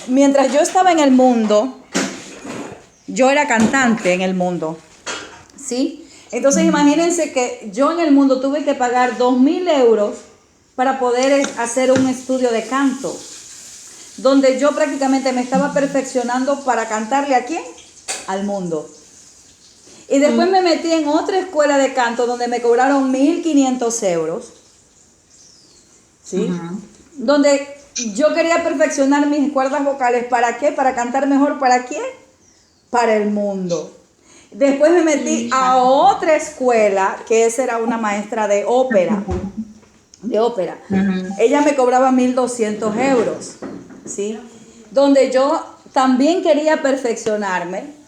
mientras yo estaba en el mundo, yo era cantante en el mundo. ¿Sí? Entonces imagínense que yo en el mundo tuve que pagar 2,000 euros para poder hacer un estudio de canto, donde yo prácticamente me estaba perfeccionando para cantarle ¿a quién? Al mundo. Y después me metí en otra escuela de canto donde me cobraron 1,500 euros. ¿Sí? Donde yo quería perfeccionar mis cuerdas vocales. ¿Para qué? Para cantar mejor. ¿Para quién? Para el mundo. Después me metí a otra escuela, que esa era una maestra de ópera. Ella me cobraba 1,200 euros. ¿Sí? Donde yo también quería perfeccionarme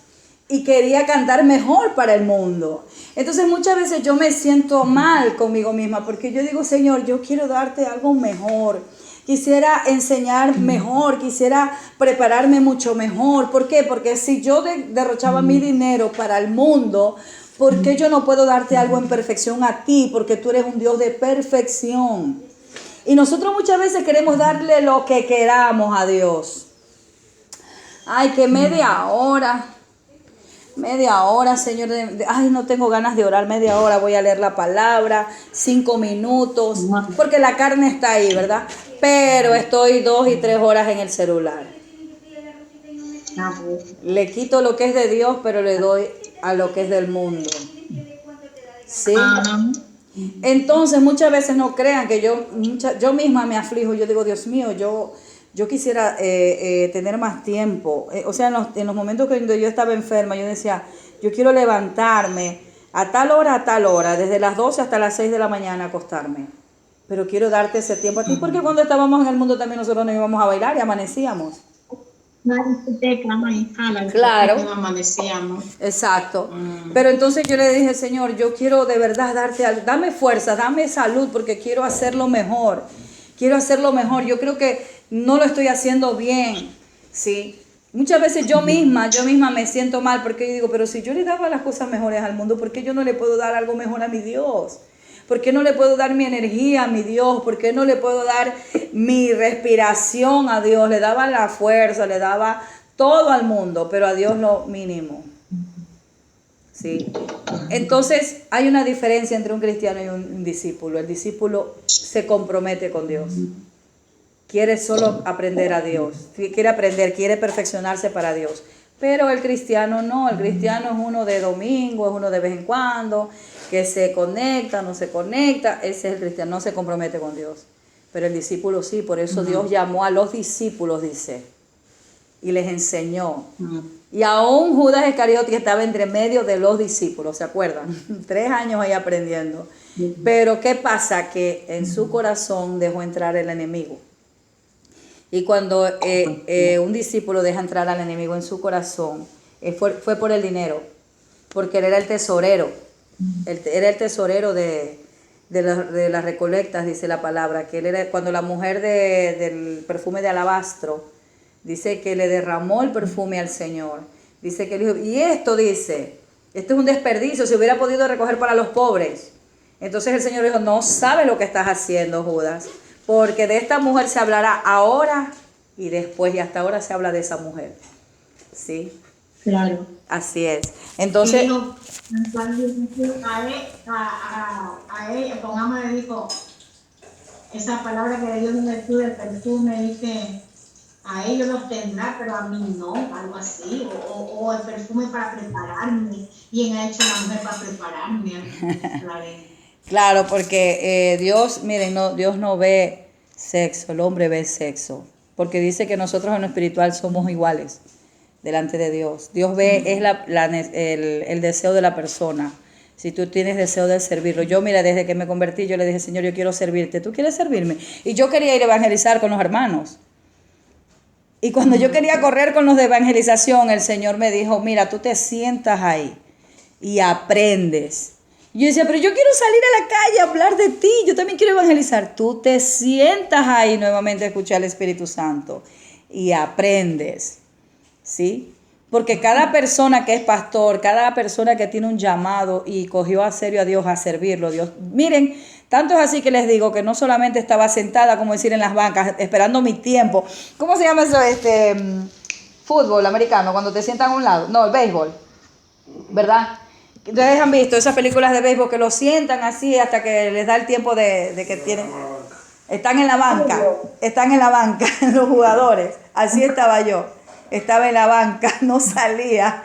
y quería cantar mejor para el mundo. Entonces muchas veces yo me siento mal conmigo misma porque yo digo, Señor, yo quiero darte algo mejor. quisiera enseñar mejor, quisiera prepararme mucho mejor. ¿Por qué? Porque si yo derrochaba mi dinero para el mundo, ¿por qué yo no puedo darte algo en perfección a ti? Porque tú eres un Dios de perfección. Y nosotros muchas veces queremos darle lo que queramos a Dios. Ay, que media hora, Señor. Ay, no tengo ganas de orar media hora. Voy a leer la palabra, 5 minutos. Porque la carne está ahí, ¿verdad? Pero estoy 2 y 3 horas en el celular. Le quito lo que es de Dios, pero le doy a lo que es del mundo. ¿Sí? Entonces muchas veces no crean que yo misma me aflijo. Yo digo, Dios mío, yo quisiera tener más tiempo. O sea, en los momentos que yo estaba enferma, yo decía, yo quiero levantarme a tal hora, desde las 12 hasta las 6 de la mañana acostarme. Pero quiero darte ese tiempo a ti, porque cuando estábamos en el mundo también nosotros nos íbamos a bailar y amanecíamos. Claro. Amanecíamos. Exacto. Pero entonces yo le dije, Señor, yo quiero de verdad dame fuerza, dame salud, porque quiero hacerlo mejor. Quiero hacerlo mejor. Yo creo que no lo estoy haciendo bien, ¿sí? Muchas veces yo misma me siento mal, porque yo digo, pero si yo le daba las cosas mejores al mundo, ¿por qué yo no le puedo dar algo mejor a mi Dios? ¿Por qué no le puedo dar mi energía a mi Dios? ¿Por qué no le puedo dar mi respiración a Dios? Le daba la fuerza, le daba todo al mundo, pero a Dios lo mínimo. ¿Sí? Entonces hay una diferencia entre un cristiano y un discípulo. El discípulo se compromete con Dios. Quiere solo aprender a Dios. Quiere perfeccionarse para Dios. Pero el cristiano no. El cristiano es uno de domingo, es uno de vez en cuando, que se conecta, no se conecta. Ese es el cristiano, no se compromete con Dios. Pero el discípulo sí. Por eso Dios llamó a los discípulos, dice, y les enseñó. Y aún Judas Iscariote estaba entre medio de los discípulos, ¿se acuerdan? 3 años ahí aprendiendo. Pero ¿qué pasa? Que en su corazón dejó entrar el enemigo. Y cuando un discípulo deja entrar al enemigo en su corazón, fue por el dinero, porque él era el tesorero. Era el tesorero de las recolectas, dice la palabra, que él era, cuando la mujer del perfume de alabastro, dice que le derramó el perfume al Señor. Dice que él dijo, y esto dice, esto es un desperdicio, se hubiera podido recoger para los pobres. Entonces el Señor dijo, no sabes lo que estás haciendo, Judas, porque de esta mujer se hablará ahora y después, y hasta ahora se habla de esa mujer. ¿Sí? Claro. Así es. Entonces, a él, pongámosle, dijo, esa palabra que le dio en virtud del perfume, dice, a ellos los tendrá, pero a mí no, algo así, o el perfume para prepararme, y él ha hecho la mujer para prepararme. claro, porque Dios, miren, Dios no ve sexo, el hombre ve sexo, porque dice que nosotros en lo espiritual somos iguales delante de Dios. Dios ve el deseo de la persona. Si tú tienes deseo de servirlo. Yo, mira, desde que me convertí, yo le dije, Señor, yo quiero servirte. ¿Tú quieres servirme? Y yo quería ir a evangelizar con los hermanos. Y cuando yo quería correr con los de evangelización, el Señor me dijo, mira, tú te sientas ahí y aprendes. Y yo decía, pero yo quiero salir a la calle a hablar de ti. Yo también quiero evangelizar. Tú te sientas ahí nuevamente a escuchar al Espíritu Santo y aprendes. ¿Sí? Porque cada persona que es pastor, cada persona que tiene un llamado y cogió a serio a Dios a servirlo, Dios, miren, tanto es así que les digo que no solamente estaba sentada, como decir, en las bancas, esperando mi tiempo. ¿Cómo se llama eso? Fútbol americano, cuando te sientan a un lado. No, el béisbol, ¿verdad? Ustedes han visto esas películas de béisbol que lo sientan así hasta que les da el tiempo de que tienen. Están en la banca, los jugadores. Así estaba yo. Estaba en la banca, no salía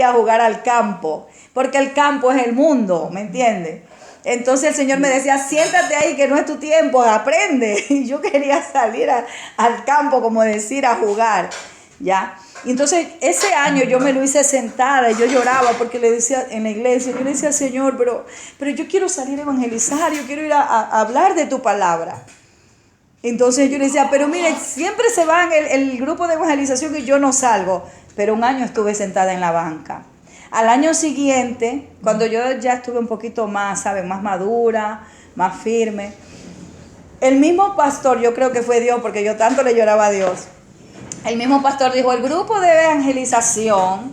a jugar al campo, porque el campo es el mundo, ¿me entiendes? Entonces el Señor me decía, siéntate ahí que no es tu tiempo, aprende. Y yo quería salir al campo, como decir, a jugar, ¿ya? Y entonces ese año yo me lo hice sentada y yo lloraba porque le decía en la iglesia, yo le decía al Señor, pero yo quiero salir a evangelizar, yo quiero ir a hablar de tu palabra. Entonces yo le decía, pero mire, siempre se van el grupo de evangelización y yo no salgo. Pero un año estuve sentada en la banca. Al año siguiente, cuando yo ya estuve un poquito más, ¿saben? Más madura, más firme, el mismo pastor, yo creo que fue Dios, porque yo tanto le lloraba a Dios. El mismo pastor dijo, el grupo de evangelización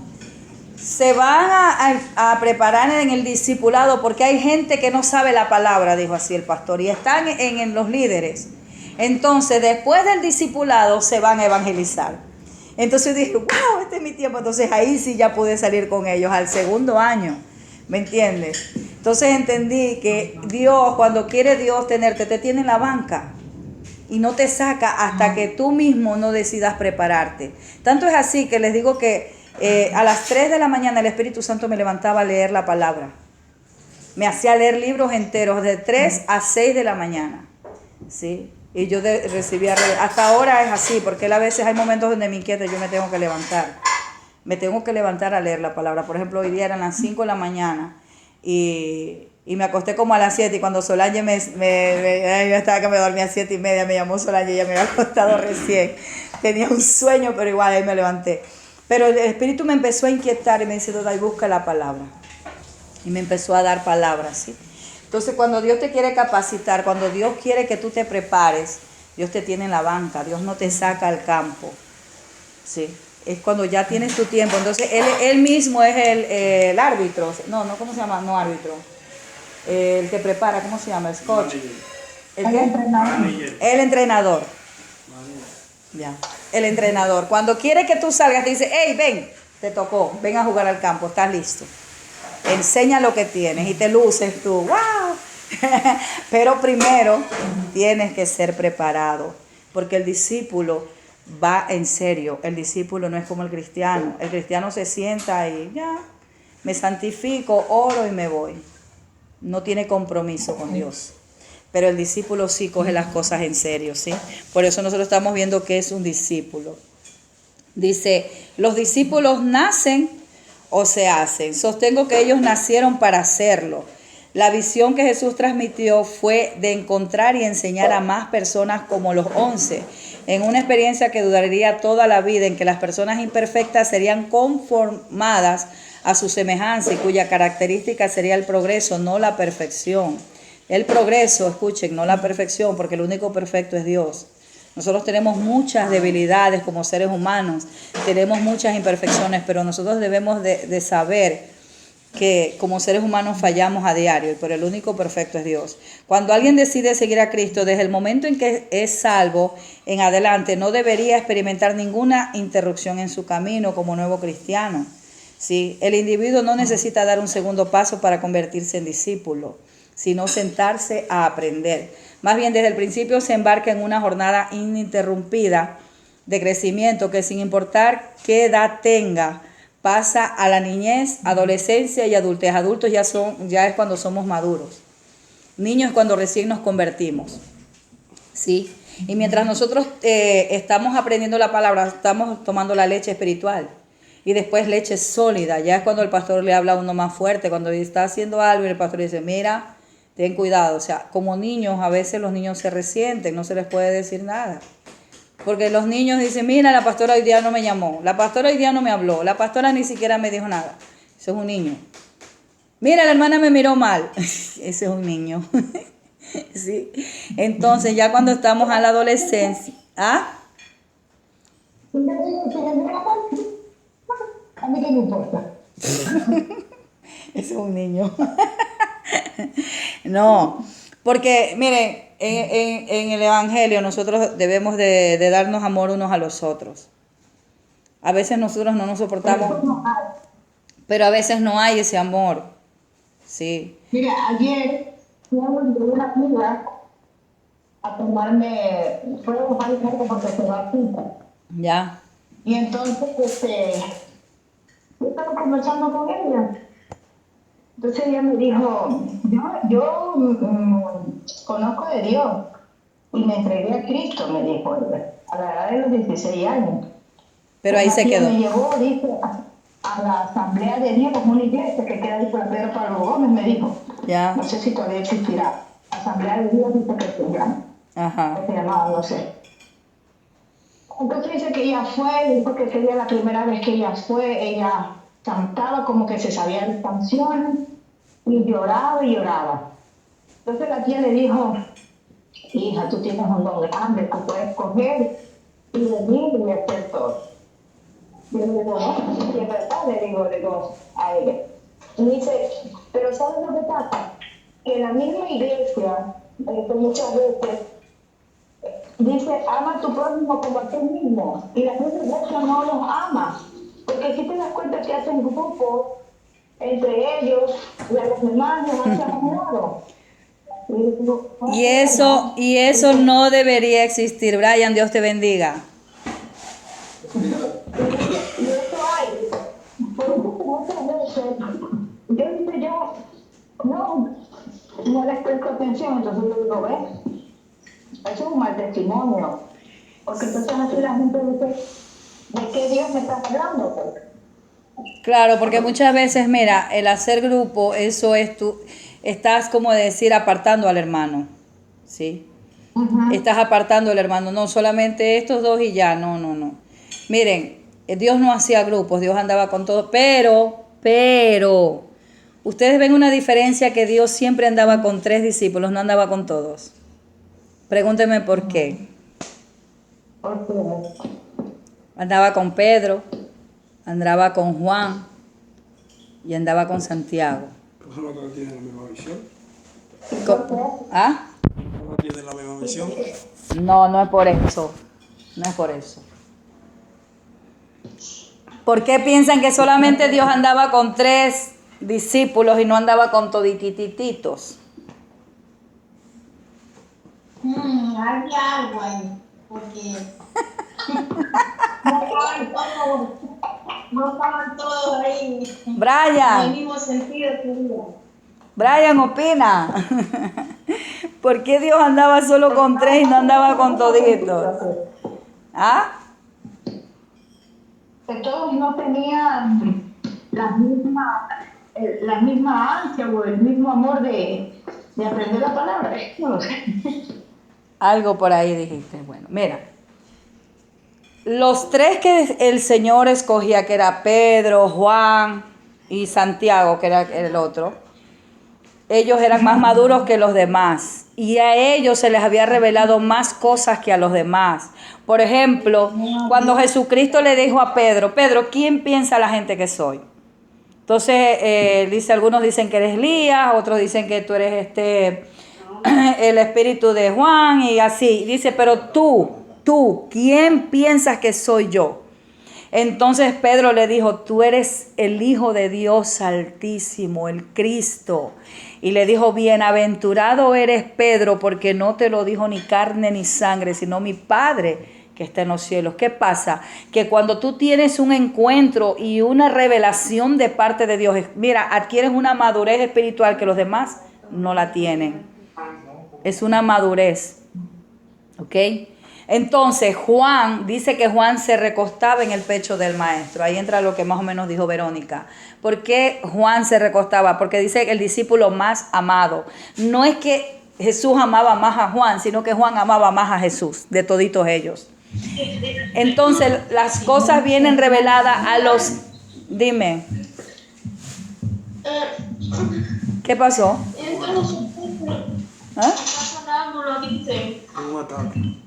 se van a preparar en el discipulado porque hay gente que no sabe la palabra, dijo así el pastor, y están en los líderes. Entonces, después del discipulado se van a evangelizar. Entonces dije, wow, este es mi tiempo. Entonces ahí sí ya pude salir con ellos al segundo año, ¿me entiendes? Entonces entendí que Dios, cuando quiere Dios tenerte, te tiene en la banca y no te saca hasta que tú mismo no decidas prepararte. Tanto es así que les digo que a las 3 de la mañana el Espíritu Santo me levantaba a leer la palabra. Me hacía leer libros enteros de 3 a 6 de la mañana, ¿sí? Y yo recibía, hasta ahora es así, porque él a veces hay momentos donde me inquieta, yo me tengo que levantar. Me tengo que levantar a leer la palabra. Por ejemplo, hoy día eran las 5 de la mañana y me acosté como a las 7 y cuando Solange yo estaba que me dormía a 7:30, me llamó Solange, ella me había acostado recién. Tenía un sueño, pero igual ahí me levanté. Pero el Espíritu me empezó a inquietar y me dice, Doday, busca la palabra. Y me empezó a dar palabras, ¿sí? Entonces, cuando Dios te quiere capacitar, cuando Dios quiere que tú te prepares, Dios te tiene en la banca, Dios no te saca al campo, ¿sí? Es cuando ya tienes tu tiempo. Entonces, él mismo es el árbitro. No, ¿cómo se llama? No árbitro. El que prepara, ¿cómo se llama? El coach. ¿El qué? El entrenador. Ya. El entrenador. Cuando quiere que tú salgas, te dice, hey, ven, te tocó, ven a jugar al campo, estás listo. Enseña lo que tienes y te luces tú. ¡Wow! Pero primero tienes que ser preparado, porque el discípulo va en serio. El discípulo no es como el cristiano. El cristiano se sienta y ya, me santifico, oro y me voy. No tiene compromiso con Dios. Pero el discípulo sí coge las cosas en serio, ¿sí? Por eso nosotros estamos viendo qué es un discípulo. Dice, los discípulos nacen o se hacen. Sostengo que ellos nacieron para hacerlo. La visión que Jesús transmitió fue de encontrar y enseñar a más personas como los 11, en una experiencia que duraría toda la vida, en que las personas imperfectas serían conformadas a su semejanza y cuya característica sería el progreso, no la perfección. El progreso, escuchen, no la perfección, porque el único perfecto es Dios. Nosotros tenemos muchas debilidades como seres humanos, tenemos muchas imperfecciones, pero nosotros debemos de saber que como seres humanos fallamos a diario, pero el único perfecto es Dios. Cuando alguien decide seguir a Cristo, desde el momento en que es salvo en adelante, no debería experimentar ninguna interrupción en su camino como nuevo cristiano, ¿sí? El individuo no necesita dar un segundo paso para convertirse en discípulo, sino sentarse a aprender. Más bien, desde el principio se embarca en una jornada ininterrumpida de crecimiento que, sin importar qué edad tenga, pasa a la niñez, adolescencia y adultez. Adultos ya es cuando somos maduros. Niños es cuando recién nos convertimos, ¿sí? Y mientras nosotros estamos aprendiendo la palabra, estamos tomando la leche espiritual. Y después leche sólida. Ya es cuando el pastor le habla a uno más fuerte, cuando está haciendo algo y el pastor dice, mira, ten cuidado. O sea, como niños, a veces los niños se resienten, no se les puede decir nada. Porque los niños dicen, mira, la pastora hoy día no me llamó, la pastora hoy día no me habló, la pastora ni siquiera me dijo nada. Eso es un niño. Mira, la hermana me miró mal. Ese es un niño. ¿Sí? Entonces, ya cuando estamos a la adolescencia, ¿ah? A mí qué me importa. Ese es un niño. No, porque miren, en el Evangelio nosotros debemos de darnos amor unos a los otros. A veces nosotros no nos soportamos, pero a veces no hay ese amor. Sí, Mira, ayer fui a una amiga a tomarme, fue a bajar el carro porque se va a cita. ya. Y entonces, yo estaba conversando con ella. Entonces ella me dijo, yo conozco de Dios y me entregué a Cristo, me dijo ella, a la edad de los 16 años. Pero ahí se quedó. Me llevó, dice, a la Asamblea de Dios, una iglesia que queda ahí por Pedro Pablo Gómez, me dijo. Ya. No sé si todavía existirá. Asamblea de Dios dice que se llama. Ajá. Que se llamaba, no sé. Entonces dice que ella fue, dijo que sería la primera vez que ella fue, ella cantaba como que se sabía las canciones y lloraba y lloraba. Entonces la tía le dijo, hija, tú tienes un don grande, tú puedes coger y venir y hacer todo. Yo le digo, no, y es verdad, le digo a ella. Y dice, pero ¿sabes lo que pasa? Que la misma iglesia, que muchas veces, dice, ama a tu prójimo como a ti mismo. Y la misma iglesia no los ama. Porque aquí te das cuenta que hacen grupos entre ellos y a los demás les hacen un lado. Y eso no debería existir. Brian, Dios te bendiga. Y eso hay. Por eso que muchas veces, yo no les presto atención, entonces yo digo, ¿ves? Eso es un mal testimonio. Porque entonces así la gente dice, ¿de qué Dios me está hablando? Pues? Claro, porque muchas veces, mira, el hacer grupo, eso es tú, estás como decir apartando al hermano, ¿sí? Estás apartando al hermano, no solamente estos dos y ya, no, no, no. Miren, Dios no hacía grupos, Dios andaba con todo, pero, ustedes ven una diferencia que Dios siempre andaba con 3 discípulos, no andaba con todos. Pregúntenme por qué. Andaba con Pedro, andaba con Juan y andaba con Santiago. ¿Pero no todos tienen la misma visión? ¿Ah? ¿No tienen la misma visión? No, no es por eso. No es por eso. ¿Por qué piensan que solamente Dios andaba con 3 discípulos y no andaba con toditititos? Hay algo ahí, porque no estaban todos ahí en el Brian, mismo sentido que Dios. Brian opina. ¿Por qué Dios andaba solo con 3 y no andaba con toditos? ¿Ah? Que todos no tenían la misma ansia o el mismo amor de aprender la palabra. No lo sé. Algo por ahí dijiste. Bueno, mira. Los 3 que el Señor escogía, que era Pedro, Juan y Santiago, que era el otro, ellos eran más maduros que los demás. Y a ellos se les había revelado más cosas que a los demás. Por ejemplo, cuando Jesucristo le dijo a Pedro, Pedro, ¿quién piensa la gente que soy? Entonces, dice, algunos dicen que eres Elías, otros dicen que tú eres el espíritu de Juan y así. Dice, pero tú, ¿quién piensas que soy yo? Entonces Pedro le dijo, tú eres el Hijo de Dios Altísimo, el Cristo. Y le dijo, bienaventurado eres Pedro, porque no te lo dijo ni carne ni sangre, sino mi Padre que está en los cielos. ¿Qué pasa? Que cuando tú tienes un encuentro y una revelación de parte de Dios, mira, adquieres una madurez espiritual que los demás no la tienen. Es una madurez. ¿Ok? Entonces Juan, dice que Juan se recostaba en el pecho del maestro. Ahí entra lo que más o menos dijo Verónica. ¿Por qué Juan se recostaba? Porque dice que el discípulo más amado. No es que Jesús amaba más a Juan, sino que Juan amaba más a Jesús, de toditos ellos. Entonces las cosas vienen reveladas a los... Dime. ¿Qué pasó? ¿Ah? Un ataque.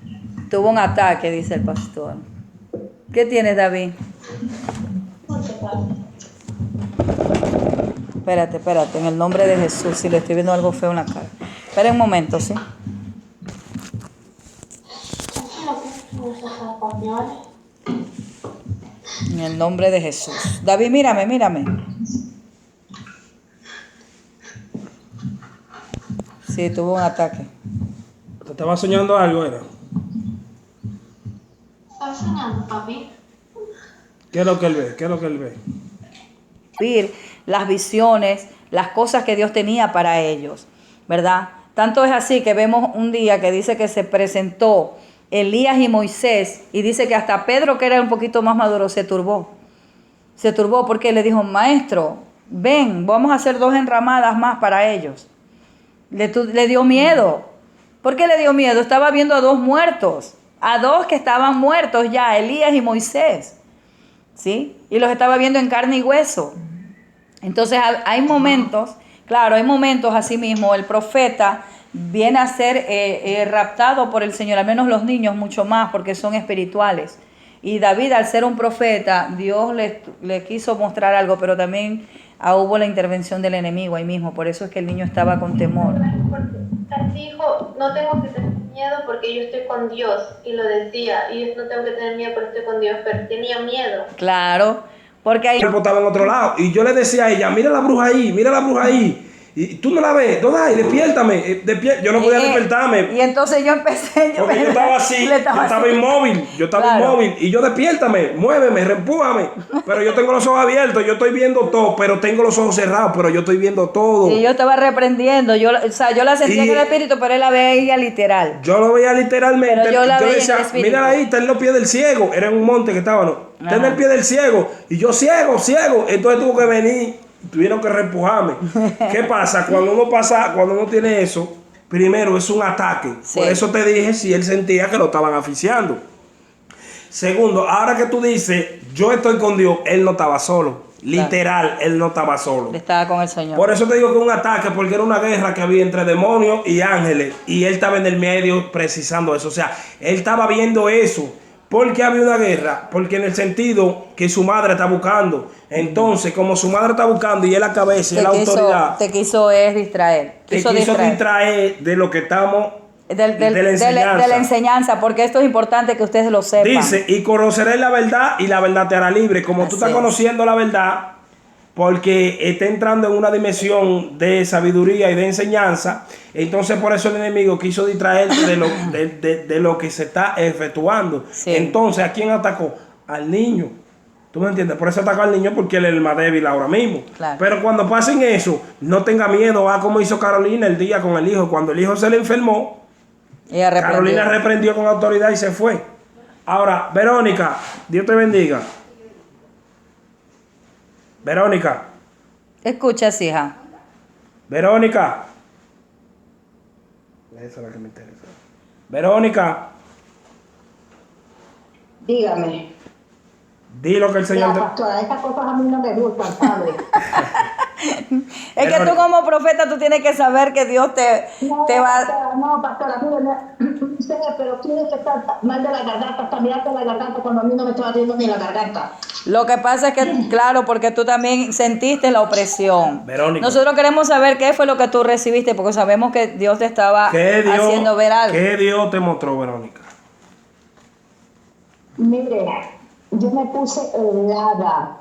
Tuvo un ataque, dice el pastor. ¿Qué tienes, David? Espérate, en el nombre de Jesús, si le estoy viendo algo feo en la cara. Espera un momento, ¿sí? En el nombre de Jesús. David, mírame. Sí, tuvo un ataque. ¿Te estaba soñando algo, era? ¿Estás soñando, papi? ¿Qué es lo que él ve? Vivir las visiones, las cosas que Dios tenía para ellos, ¿verdad? Tanto es así que vemos un día que dice que se presentó Elías y Moisés y dice que hasta Pedro, que era un poquito más maduro, se turbó. Se turbó porque le dijo, maestro, ven, vamos a hacer 2 enramadas más para ellos. Le dio miedo. ¿Por qué le dio miedo? Estaba viendo a 2 muertos, a 2 que estaban muertos ya, Elías y Moisés, ¿sí? Y los estaba viendo en carne y hueso. Entonces hay momentos, claro, hay momentos así mismo, el profeta viene a ser raptado por el Señor, al menos los niños mucho más, porque son espirituales. Y David, al ser un profeta, Dios le quiso mostrar algo, pero también hubo la intervención del enemigo ahí mismo, por eso es que el niño estaba con temor. Dijo, no tengo que tener miedo porque yo estoy con Dios, y lo decía, y yo no tengo que tener miedo porque estoy con Dios, pero tenía miedo. Claro, porque ahí... El cuerpo estaba en otro lado. Y yo le decía a ella, mira la bruja ahí, mira la bruja ahí. Y tú no la ves, Donay, despiértame. Yo no podía despertarme. Y entonces yo empecé... Porque yo estaba así, yo estaba inmóvil, inmóvil. Y yo, despiértame, muéveme, reempújame. Pero yo tengo los ojos abiertos, yo estoy viendo todo, pero tengo los ojos cerrados, pero yo estoy viendo todo. Y yo estaba reprendiendo, yo la sentía en el espíritu, pero él la veía literal. Yo lo veía literalmente. Pero yo la veía decía, en el espíritu. mira ahí, está en los pies del ciego. Era en un monte que estaba, ¿no? Está en el pie del ciego. Y yo, ciego. Entonces tuvo que venir. Tuvieron que reempujarme. ¿Qué pasa? Cuando uno tiene eso, primero es un ataque. Sí. Por eso te dije si él sentía que lo estaban asfixiando. Segundo, ahora que tú dices, yo estoy con Dios, él no estaba solo. Literal, claro. Él no estaba solo. Estaba con el Señor. Por eso te digo que un ataque, porque era una guerra que había entre demonios y ángeles. Y él estaba en el medio precisando eso. O sea, él estaba viendo eso. ¿Por qué había una guerra? Porque en el sentido que su madre está buscando. Entonces, como su madre está buscando y es la cabeza y es la autoridad. Te quiso distraer. Te quiso distraer de lo que estamos... de la enseñanza, porque esto es importante que ustedes lo sepan. Dice, y conoceréis la verdad y la verdad te hará libre. Como tú estás conociendo la verdad, porque está entrando en una dimensión de sabiduría y de enseñanza, entonces por eso el enemigo quiso distraerte de lo que se está efectuando. Sí. Entonces, ¿a quién atacó? Al niño. ¿Tú me entiendes? Por eso atacó al niño, porque él es el más débil ahora mismo. Claro. Pero cuando pasen eso, no tenga miedo. Como hizo Carolina el día con el hijo. Cuando el hijo se le enfermó, Carolina reprendió con autoridad y se fue. Ahora, Verónica, Dios te bendiga. Verónica. Escuchas, hija. Verónica. Esa es la que me interesa. Verónica. Dígame. Di lo que el Señor... pastora, estas cosas a mí no me gustan, ¿sabes? Es que tú como profeta, tú tienes que saber que Dios te va... No, pastora, pero tienes que estar mal de la garganta, hasta mirarte la garganta cuando a mí no me estaba abriendo ni la garganta. Lo que pasa es que, claro, porque tú también sentiste la opresión. Verónica. Nosotros queremos saber qué fue lo que tú recibiste, porque sabemos que Dios te estaba haciendo ver algo. ¿Qué Dios te mostró, Verónica? Mire, yo me puse helada,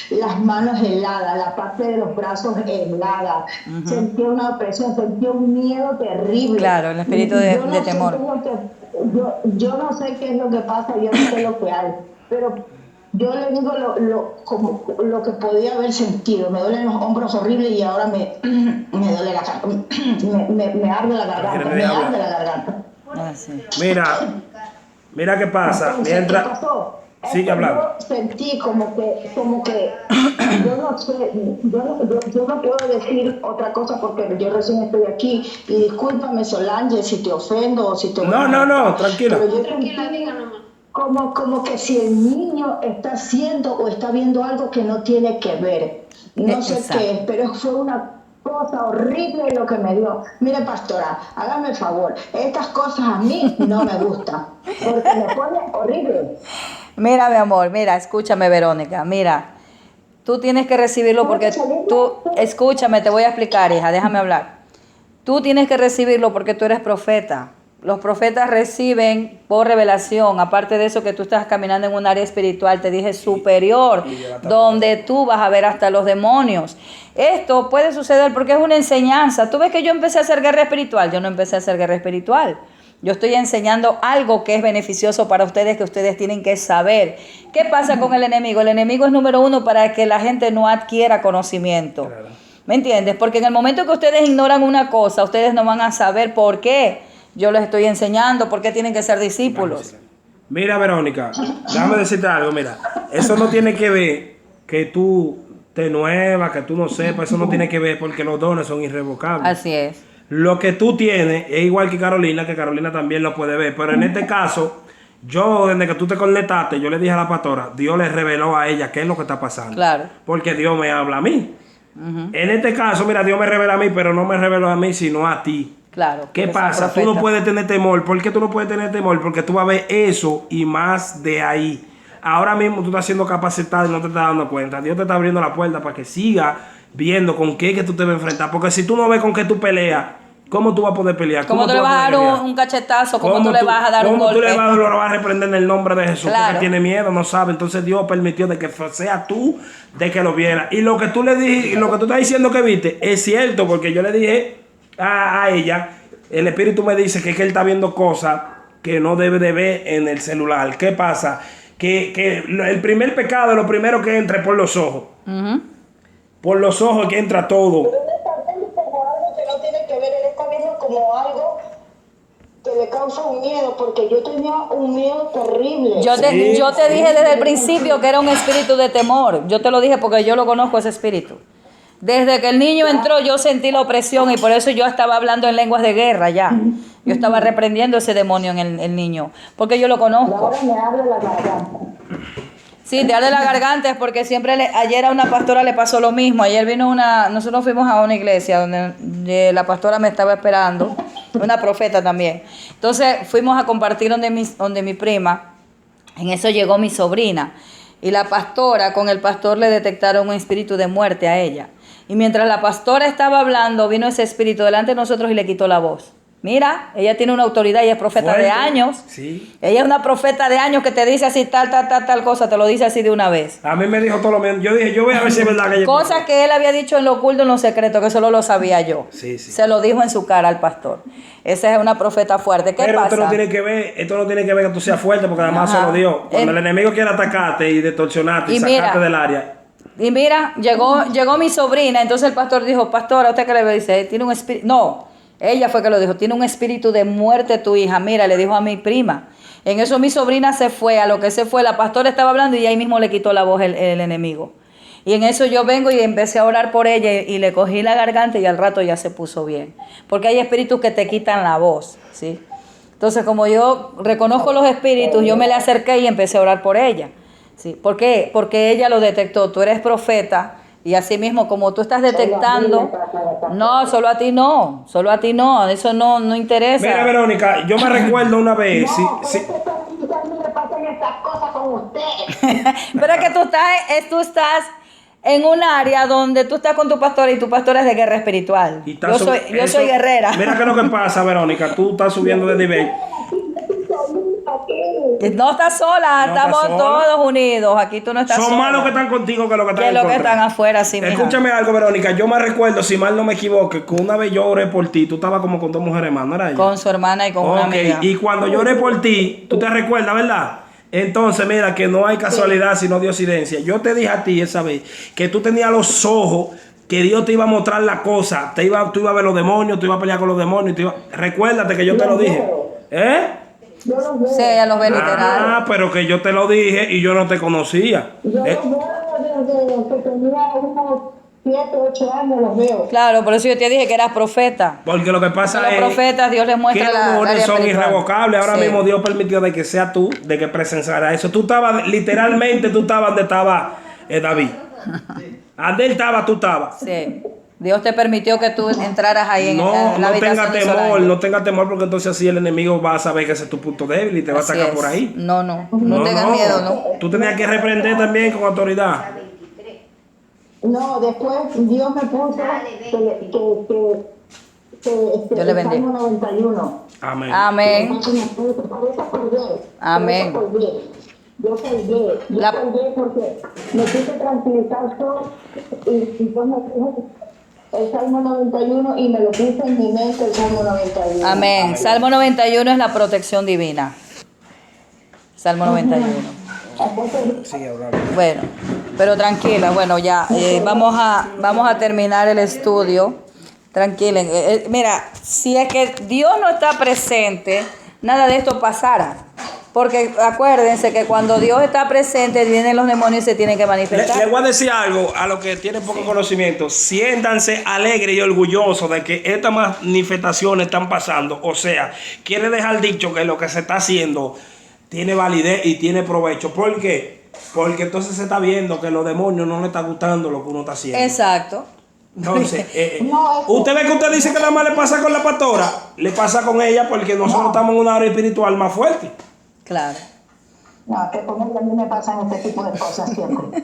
las manos heladas, la parte de los brazos helada. Sentí una opresión, sentí un miedo terrible. Claro, el espíritu de temor. Yo no sé qué es lo que pasa, yo no sé lo que hay, pero yo le digo lo que podía haber sentido. Me duelen los hombros horribles y ahora me duele la garganta, me arde la garganta, Ah, sí. Mira qué pasa. Entonces, mientras ¿qué pasó? sigue hablando. Yo sentí como que yo no sé, yo no puedo decir otra cosa porque yo recién estoy aquí y discúlpame, Solange, si te ofendo o si te... No, tranquila. Pero yo tranquila, diga nomás. Como que si el niño está haciendo o está viendo algo que no tiene que ver. No sé qué es, pero fue una cosa horrible lo que me dio. Mire, pastora, hágame el favor, estas cosas a mí no me gustan, porque me pone horrible. Mira, mi amor, escúchame, Verónica, tú tienes que recibirlo porque escúchame, te voy a explicar, hija, déjame hablar. Tú tienes que recibirlo porque tú eres profeta. Los profetas reciben por revelación, aparte de eso que tú estás caminando en un área espiritual, te dije superior, donde tú vas a ver hasta los demonios. Esto puede suceder porque es una enseñanza. Tú ves que yo empecé a hacer guerra espiritual, yo no empecé a hacer guerra espiritual. Yo estoy enseñando algo que es beneficioso para ustedes, que ustedes tienen que saber. ¿Qué pasa con el enemigo? El enemigo es número uno para que la gente no adquiera conocimiento. Claro. ¿Me entiendes? Porque en el momento que ustedes ignoran una cosa, ustedes no van a saber por qué. Yo les estoy enseñando por qué tienen que ser discípulos. Mira, Verónica, déjame decirte algo, eso no tiene que ver que tú te nuevas, que tú no sepas, eso no tiene que ver porque los dones son irrevocables. Así es. Lo que tú tienes es igual que Carolina también lo puede ver, pero en este caso, yo desde que tú te conectaste, yo le dije a la pastora, Dios le reveló a ella qué es lo que está pasando. Claro. Porque Dios me habla a mí. En este caso, mira, Dios me revela a mí, pero no me reveló a mí, sino a ti. Claro. ¿Qué porque son pasa? Tú profetas. no puedes tener temor. ¿Por qué tú no puedes tener temor? Porque tú vas a ver eso y más de ahí. Ahora mismo tú estás siendo capacitado y no te estás dando cuenta. Dios te está abriendo la puerta para que sigas viendo con qué que tú te vas a enfrentar. Porque si tú no ves con qué tú peleas, ¿cómo tú vas a poder pelear? ¿Cómo tú le vas vas a dar poder pelear? un cachetazo? ¿Cómo tú le vas a dar un ¿Cómo tú golpe? lo vas a reprender en el nombre de Jesús? Claro. Porque tiene miedo, no sabe. Entonces Dios permitió de que sea tú de que lo viera. Y lo que tú le dije, lo que tú estás diciendo que viste, es cierto, porque yo le dije a ella, el Espíritu me dice que él está viendo cosas que no debe de ver en el celular. ¿Qué pasa? Que el primer pecado es lo primero que entra por los ojos. Por los ojos es que entra todo. Pero él está viendo como algo que no tiene que ver, él está viendo como algo que le causa un miedo, porque yo tenía un miedo terrible. Yo te dije desde el principio que era un espíritu de temor. Yo te lo dije porque yo lo conozco, ese espíritu. Desde que el niño entró, yo sentí la opresión y por eso yo estaba hablando en lenguas de guerra ya. Yo estaba reprendiendo ese demonio en el niño, porque yo lo Y conozco. ahora me abre la garganta. Sí, te arde la garganta es porque siempre, ayer a una pastora le pasó lo mismo. Ayer vino nosotros fuimos a una iglesia donde la pastora me estaba esperando, una profeta también. Entonces fuimos a compartir donde mi prima. En eso llegó mi sobrina. Y la pastora, con el pastor le detectaron un espíritu de muerte a ella. Y mientras la pastora estaba hablando, vino ese espíritu delante de nosotros y le quitó la voz. Mira, ella tiene una autoridad, ella es profeta Fuerte. de años. Sí. Ella es una profeta de años que te dice así tal cosa, te lo dice así de una vez. A mí me dijo todo lo mismo. Yo dije, yo voy a ver si es verdad que ella... Cosas que él había dicho en lo oculto, en lo secreto, que solo lo sabía yo. Sí, sí. Se lo dijo en su cara al pastor. Esa es una profeta fuerte. ¿Qué Pero pasa? esto no tiene que ver que tú seas fuerte, porque además Ajá. se lo dio. Cuando el enemigo quiere atacarte y distorsionarte y Y sacarte mira, del área. Y mira, llegó mi sobrina, entonces el pastor dijo, pastora, ¿usted qué le dice? Tiene un espíritu, no, ella fue que lo dijo, tiene un espíritu de muerte tu hija, mira, le dijo a mi prima. En eso mi sobrina se fue, a lo que se fue, la pastora estaba hablando y ahí mismo le quitó la voz el enemigo. Y en eso yo vengo y empecé a orar por ella y le cogí la garganta y al rato ya se puso bien. Porque hay espíritus que te quitan la voz, ¿sí? Entonces como yo reconozco los espíritus, yo me le acerqué y empecé a orar por ella. ¿Sí? ¿Por qué? Porque ella lo detectó. Tú eres profeta y así mismo como tú estás detectando, no, solo a ti no, eso no interesa. Mira, Verónica, yo me recuerdo una vez. No, sí, por eso a mí me pasan estas cosas con usted. Pero es que tú estás en un área donde tú estás con tu pastora y tu pastora es de guerra espiritual. y está Yo eso- soy guerrera. Mira qué es lo que pasa, Verónica. Tú estás subiendo de nivel. No estás sola, No estamos estás sola. todos unidos. Aquí tú no estás sola. Son más los que están contigo que los que están Que en los que contra. están afuera, sí, mija. Escúchame algo, Verónica. Yo me recuerdo, si mal no me equivoco, que una vez yo oré por ti. Tú estabas como con dos mujeres más, ¿no era ella? Con su hermana y con una Ok, amiga. y cuando yo oré por ti, tú te recuerdas, ¿verdad? Entonces, mira, que no hay casualidad, sino diosidencia. Yo te dije a ti esa vez que tú tenías los ojos, que Dios te iba a mostrar la cosa. Tú ibas a ver los demonios, tú ibas a pelear con los demonios. Recuérdate que yo te lo dije. ¿Eh? Yo los veo. Sí, ella los ve literal. Ah, pero que yo te lo dije y yo no te conocía. Yo Eh, los veo desde que tenía unos 7, 8 años, los veo. Claro, por eso yo te dije que eras profeta. Porque lo que pasa Los es profetas, Dios les que muestra los la dones área son espiritual. irrevocables. Ahora Sí. mismo Dios permitió de que sea tú, de que presenciara eso. Tú estabas, literalmente, tú estabas donde estaba David. Donde él estaba, tú estabas. Sí. Dios te permitió que tú entraras ahí en No, la no habitación tenga de temor, Solange. no tenga temor, porque entonces así el enemigo va a saber que ese es tu punto débil y te va a Así sacar es. por ahí. No tengas miedo, ¿no? Tú tenías que reprender también con autoridad. No, después Dios me puso Dios le bendiga. Salmo 91. Amén. Amén. Entonces, por eso colgué. Amén. Por eso colgué. Yo colgué. La- Yo colgué porque me quise tranquilizar todo y Dios me dijo el Salmo 91 y me lo puse en mi mente el Salmo 91. Amén. Salmo 91 es la protección divina. Salmo 91. Sigue hablando. Bueno, pero tranquila, bueno, ya vamos a terminar el estudio. Tranquila. Mira, si es que Dios no está presente, nada de esto pasara. Porque acuérdense que cuando Dios está presente, vienen los demonios y se tienen que manifestar. Le voy a decir algo a los que tienen poco conocimiento. Siéntanse alegres y orgullosos de que estas manifestaciones están pasando. O sea, quiere dejar dicho que lo que se está haciendo tiene validez y tiene provecho. ¿Por qué? Porque entonces se está viendo que los demonios no les está gustando lo que uno está haciendo. Exacto. Entonces, No, es que- usted ve que usted dice que nada más le pasa con la pastora, le pasa con ella porque nosotros estamos en una área espiritual más fuerte. Claro. No, que con ella a mí me pasan este tipo de cosas siempre.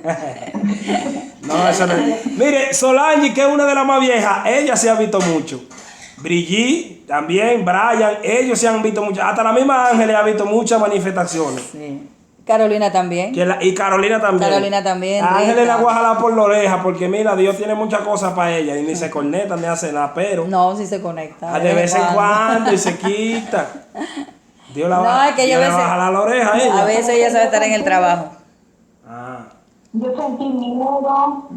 No, eso no es. Mire, Solange, que es una de las más viejas, ella se ha visto mucho. Brigitte, también, Brian, ellos se han visto mucho. Hasta la misma Ángeles ha visto muchas manifestaciones. Sí. Carolina también. Y Carolina también. Carolina también, A Ángeles Rita. la voy a jalar por la oreja porque mira, Dios tiene muchas cosas para ella y ni se conecta ni hace nada, pero No, si se conecta. de vez en cuando y se quita. Dios la No, va, es que Dios yo a le va a veces- jalar la oreja a ella. A veces ella sabe estar en el trabajo. Ah. Yo sentí miedo,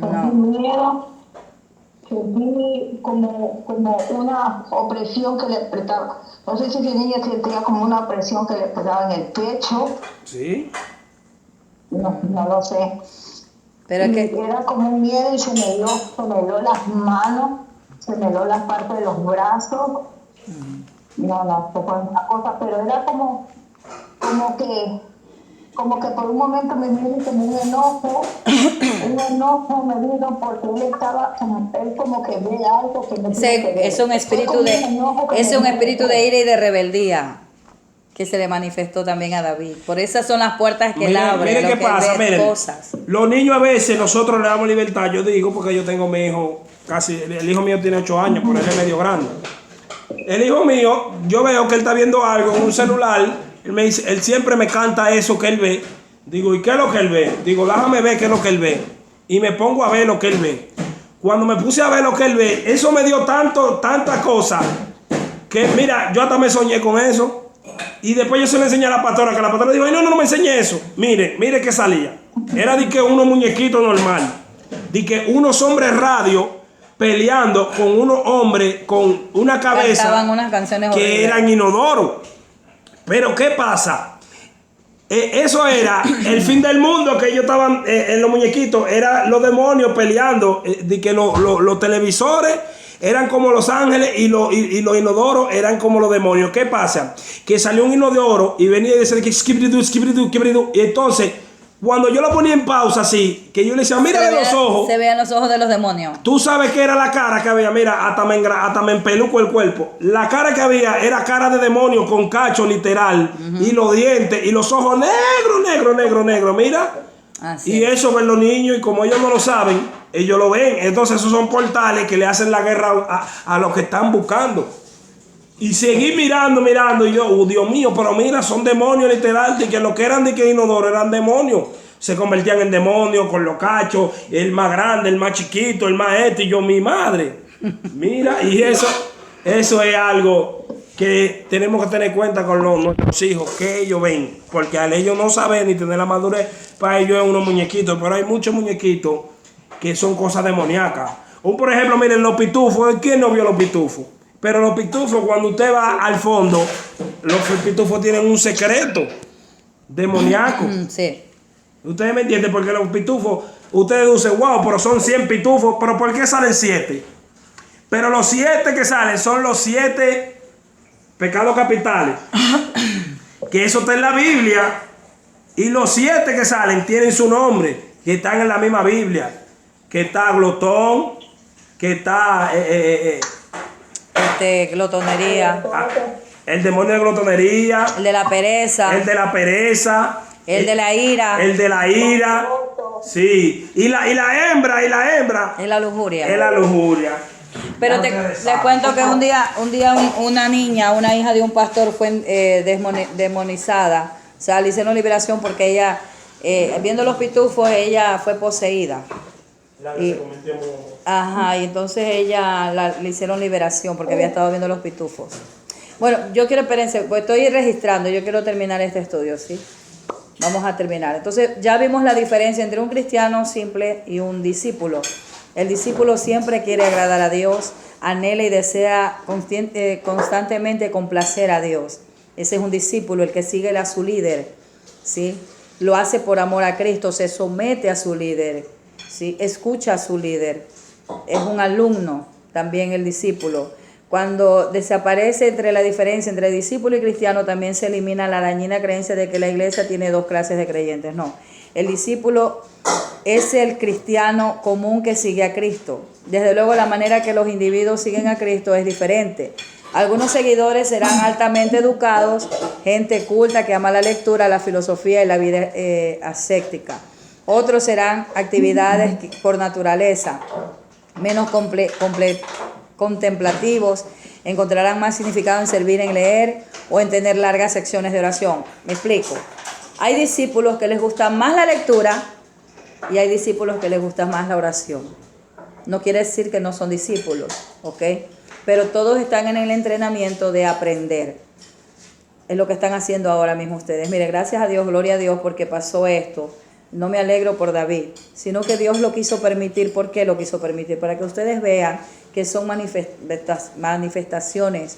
sentí como una opresión que le apretaba. No sé si ella sentía como una opresión que le apretaba en el pecho, Sí. no lo sé. Pero es Y que era como un miedo y se me heló las manos, se me heló la parte de los brazos. No, fue una cosa, pero era como que por un momento me vino como un enojo me vino porque él como que ve algo que no tiene que ver. es un espíritu Fue como un enojo que es me un vino espíritu por- de ira y de rebeldía que se le manifestó también a David. Por esas son las puertas que él Mire, abre, mire lo qué que él pasa, ve miren, cosas. los niños a veces nosotros le damos libertad, yo digo porque yo tengo mi hijo, casi, el hijo mío tiene 8 años, pero él es medio grande. El hijo mío, yo veo que él está viendo algo en un celular, él siempre me canta eso que él ve, digo, ¿y qué es lo que él ve? Digo, déjame ver qué es lo que él ve, y me pongo a ver lo que él ve. Cuando me puse a ver lo que él ve, eso me dio tanta cosa, que mira, yo hasta me soñé con eso. Y después yo se lo enseñé a la pastora, que la pastora dijo, ay, no me enseñe eso. Mire que salía. Era de que unos muñequitos normal. De que unos hombres radio peleando con unos hombres con una cabeza Cantaban unas canciones que horribles. eran inodoros. Pero ¿qué pasa? Eso era el fin del mundo que ellos estaban en los muñequitos. Era los demonios peleando. De que los televisores eran como los ángeles y los inodoros eran como los demonios. ¿Qué pasa? Que salió un inodoro y venía y decía que skibidi-doo. Y entonces, cuando yo lo ponía en pausa así, que yo le decía, mira los ojos. Se veían los ojos de los demonios. Tú sabes que era la cara que había, mira, hasta me empeluco el cuerpo. La cara que había era cara de demonio con cacho literal. Y los dientes y los ojos negro, mira. Así Y es. eso ven los niños y como ellos no lo saben, ellos lo ven. Entonces esos son portales que le hacen la guerra a los que están buscando. Y seguí mirando y yo, Dios mío, pero mira, son demonios literal, de que lo que eran de que inodoro eran demonios. Se convertían en demonios con los cachos, el más grande, el más chiquito, el más y yo, mi madre. Mira, y eso es algo que tenemos que tener cuenta con nuestros hijos, que ellos ven, porque al ellos no saber ni tener la madurez, para ellos es unos muñequitos, pero hay muchos muñequitos que son cosas demoníacas. Por ejemplo, miren, los pitufos, ¿quién no vio los pitufos? Pero los pitufos, cuando usted va al fondo, los pitufos tienen un secreto demoníaco. Sí. Ustedes me entienden, porque los pitufos, ustedes dicen, wow, pero son 100 pitufos, pero ¿por qué salen 7? Pero los 7 que salen son los 7 pecados capitales, que eso está en la Biblia, y los 7 que salen tienen su nombre, que están en la misma Biblia, que está glotón, que está Glotonería, el demonio de glotonería, el de la pereza, el de la pereza, el de la ira, el de la ira, sí, y la hembra, es la lujuria. es la lujuria. Pero les cuento que un día una niña, una hija de un pastor fue demonizada. O sea, le hicieron liberación porque ella, viendo los pitufos, ella fue poseída. Y entonces ella le hicieron liberación porque había estado viendo los pitufos. Bueno, yo quiero, espérense, pues estoy registrando, yo quiero terminar este estudio, ¿sí? Vamos a terminar. Entonces, ya vimos la diferencia entre un cristiano simple y un discípulo. El discípulo siempre quiere agradar a Dios, anhela y desea constantemente complacer a Dios. Ese es un discípulo, el que sigue a su líder, ¿sí? Lo hace por amor a Cristo, se somete a su líder, ¿sí? Escucha a su líder. Es un alumno también el discípulo. Cuando desaparece entre la diferencia entre discípulo y cristiano, también se elimina la dañina creencia de que la iglesia tiene 2 clases de creyentes. No, el discípulo es el cristiano común que sigue a Cristo. Desde luego la manera que los individuos siguen a Cristo es diferente. Algunos seguidores serán altamente educados, gente culta que ama la lectura, la filosofía y la vida ascética. Otros serán actividades por naturaleza, menos contemplativos, encontrarán más significado en servir, en leer o en tener largas secciones de oración. Me explico. Hay discípulos que les gusta más la lectura y hay discípulos que les gusta más la oración. No quiere decir que no son discípulos, ¿ok? Pero todos están en el entrenamiento de aprender. Es lo que están haciendo ahora mismo ustedes. Mire, gracias a Dios, gloria a Dios porque pasó esto. No me alegro por David, sino que Dios lo quiso permitir. ¿Por qué lo quiso permitir? Para que ustedes vean que son manifestaciones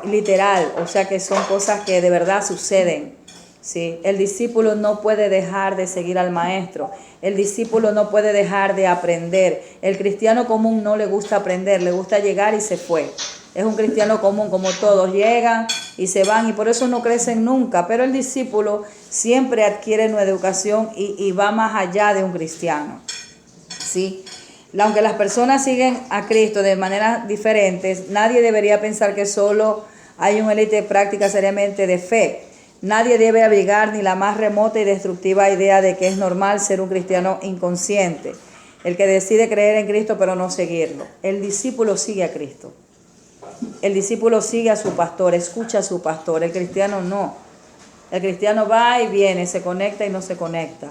literal, o sea que son cosas que de verdad suceden. ¿Sí? El discípulo no puede dejar de seguir al maestro. El discípulo no puede dejar de aprender. El cristiano común no le gusta aprender, le gusta llegar y se fue. Es un cristiano común, como todos, llegan y se van y por eso no crecen nunca. Pero el discípulo siempre adquiere una educación y va más allá de un cristiano. ¿Sí? Aunque las personas siguen a Cristo de maneras diferentes, nadie debería pensar que solo hay una élite práctica seriamente de fe. Nadie debe abrigar ni la más remota y destructiva idea de que es normal ser un cristiano inconsciente, el que decide creer en Cristo pero no seguirlo. El discípulo sigue a Cristo. El discípulo sigue a su pastor, escucha a su pastor. El cristiano no. El cristiano va y viene, se conecta y no se conecta.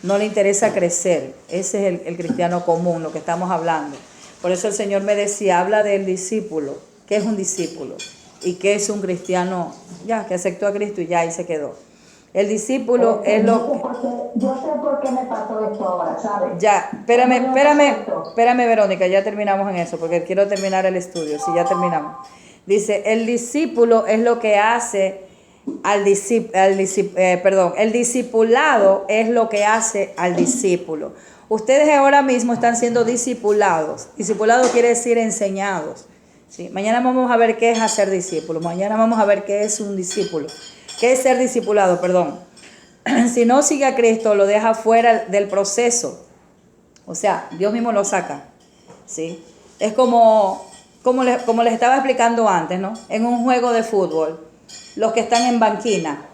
No le interesa crecer. Ese es el cristiano común, lo que estamos hablando. Por eso el Señor me decía, habla del discípulo. ¿Qué es un discípulo? Y qué es un cristiano, ya, que aceptó a Cristo y ya, ahí se quedó. El discípulo es lo que... Yo sé por qué me pasó esto ahora, ¿sabes? Ya, espérame, Verónica, ya terminamos en eso, porque quiero terminar el estudio, sí, ya terminamos. Dice, el discípulo es lo que hace el discipulado es lo que hace al discípulo. Ustedes ahora mismo están siendo discipulados. Discipulado quiere decir enseñados. ¿Sí? Mañana vamos a ver qué es hacer discípulo. Mañana vamos a ver qué es un discípulo. ¿Qué es ser discipulado? Perdón. Si no sigue a Cristo, lo deja fuera del proceso. O sea, Dios mismo lo saca. ¿Sí? Es como les estaba explicando antes, ¿no? En un juego de fútbol, los que están en banquina.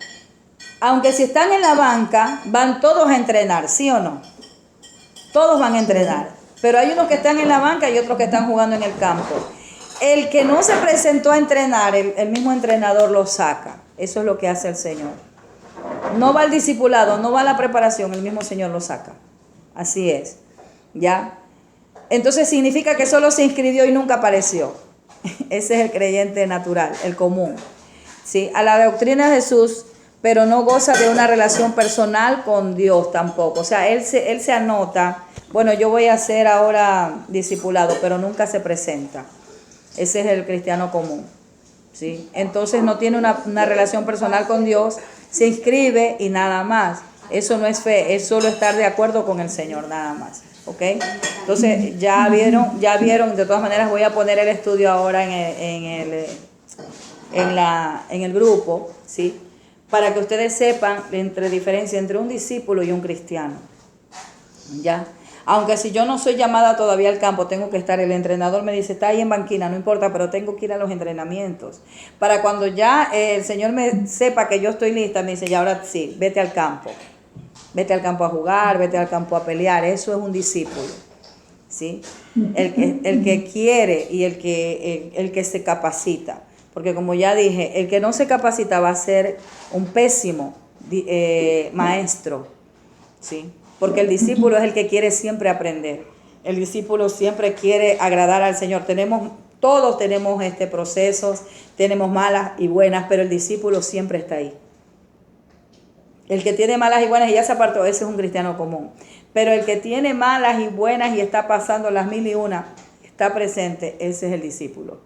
Aunque si están en la banca, van todos a entrenar, ¿sí o no? Todos van a entrenar. Pero hay unos que están en la banca y otros que están jugando en el campo. El que no se presentó a entrenar, el mismo entrenador lo saca. Eso es lo que hace el Señor. No va al discipulado, no va a la preparación, el mismo Señor lo saca. Así es. ¿Ya? Entonces significa que solo se inscribió y nunca apareció. Ese es el creyente natural, el común. ¿Sí? A la doctrina de Jesús, pero no goza de una relación personal con Dios tampoco. O sea, él se anota, bueno, yo voy a ser ahora discipulado, pero nunca se presenta. Ese es el cristiano común, ¿sí? Entonces no tiene una relación personal con Dios, se inscribe y nada más. Eso no es fe, es solo estar de acuerdo con el Señor, nada más, ¿ok? Entonces ya vieron, de todas maneras voy a poner el estudio ahora en el grupo, ¿sí? Para que ustedes sepan la diferencia entre un discípulo y un cristiano, ¿ya? Aunque si yo no soy llamada todavía al campo, tengo que estar, el entrenador me dice, está ahí en banquina, no importa, pero tengo que ir a los entrenamientos. Para cuando ya el Señor me sepa que yo estoy lista, me dice, ya ahora sí, vete al campo. Vete al campo a jugar, vete al campo a pelear. Eso es un discípulo, ¿sí? El que quiere y el que se capacita. Porque como ya dije, el que no se capacita va a ser un pésimo maestro, ¿sí? Porque el discípulo es el que quiere siempre aprender. El discípulo siempre quiere agradar al Señor. Todos tenemos procesos, tenemos malas y buenas, pero el discípulo siempre está ahí. El que tiene malas y buenas y ya se apartó, ese es un cristiano común. Pero el que tiene malas y buenas y está pasando las 1001, está presente, ese es el discípulo.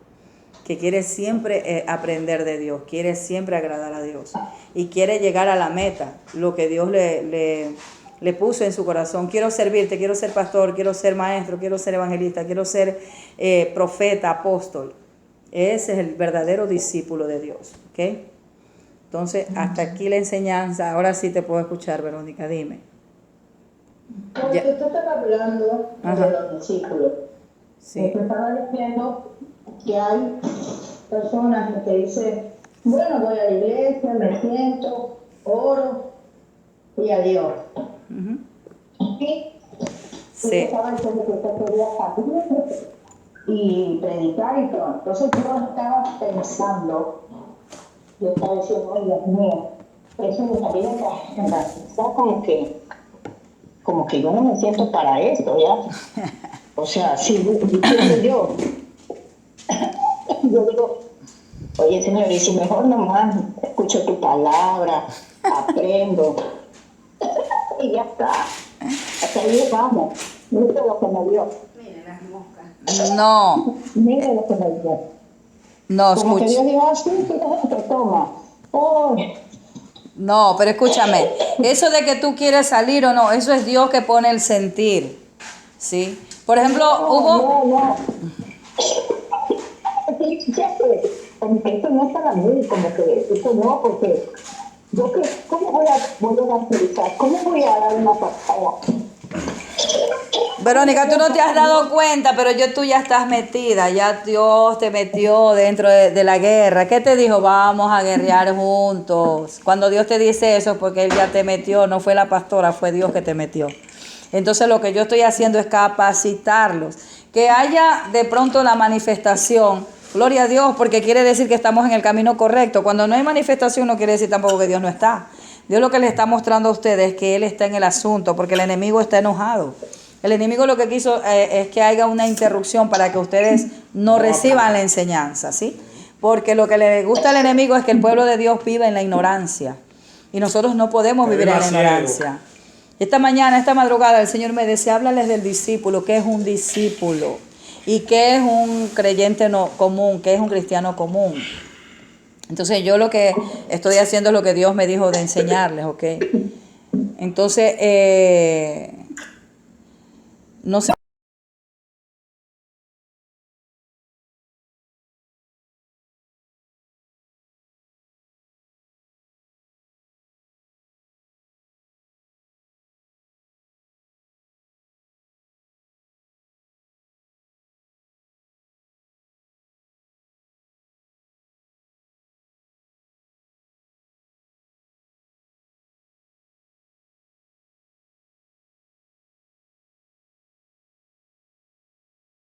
Que quiere siempre aprender de Dios, quiere siempre agradar a Dios y quiere llegar a la meta, lo que Dios le puso en su corazón. Quiero servirte, quiero ser pastor, quiero ser maestro, quiero ser evangelista, quiero ser profeta, apóstol. Ese es el verdadero discípulo de Dios, ¿ok? Entonces, hasta aquí la enseñanza. Ahora sí te puedo escuchar, Verónica, dime. Porque Ya. usted estaba hablando Ajá. de los discípulos. Sí. Usted estaba diciendo que hay personas que dicen, bueno, voy a la iglesia, me siento, oro y adiós. Ujú. Y Sí. usted estaba diciendo que usted quería salir y predicar y todo. Entonces yo estaba pensando, yo estaba diciendo, ay Dios mío, eso de salir en la está como que yo no me siento para esto, ¿ya? O sea, si diciendo yo digo, oye Señor, y si mejor nomás escucho tu palabra, aprendo, y ya está. Hasta ahí llegamos. Mire lo que me dio. No, Mire lo que me dio. no, Como que escucha. Dios dijo, así, te toma. Oh, No, pero escúchame. Eso de que tú quieres salir o no, eso es Dios que pone el sentir. ¿Sí? Por ejemplo, hubo. no. Ya que, como que esto no es para mí, como que esto no, porque yo que, ¿cómo voy a evangelizar? ¿Cómo voy a dar una pasada? Verónica, tú no te has dado cuenta, pero tú ya estás metida, ya Dios te metió dentro de la guerra. ¿Qué te dijo? Vamos a guerrear juntos. Cuando Dios te dice eso, porque Él ya te metió, no fue la pastora, fue Dios que te metió. Entonces lo que yo estoy haciendo es capacitarlos, que haya de pronto la manifestación. Gloria a Dios, porque quiere decir que estamos en el camino correcto. Cuando no hay manifestación no quiere decir tampoco que Dios no está. Dios lo que les está mostrando a ustedes es que Él está en el asunto, porque el enemigo está enojado. El enemigo lo que quiso es que haya una interrupción para que ustedes no reciban la enseñanza, ¿sí? Porque lo que le gusta al enemigo es que el pueblo de Dios viva en la ignorancia. Y nosotros no podemos vivir en la ignorancia. Esta mañana, esta madrugada, el Señor me decía, háblales del discípulo, ¿qué es un discípulo? ¿Y qué es un creyente no común? ¿Qué es un cristiano común? Entonces yo lo que estoy haciendo es lo que Dios me dijo de enseñarles, ¿ok? Entonces, no sé.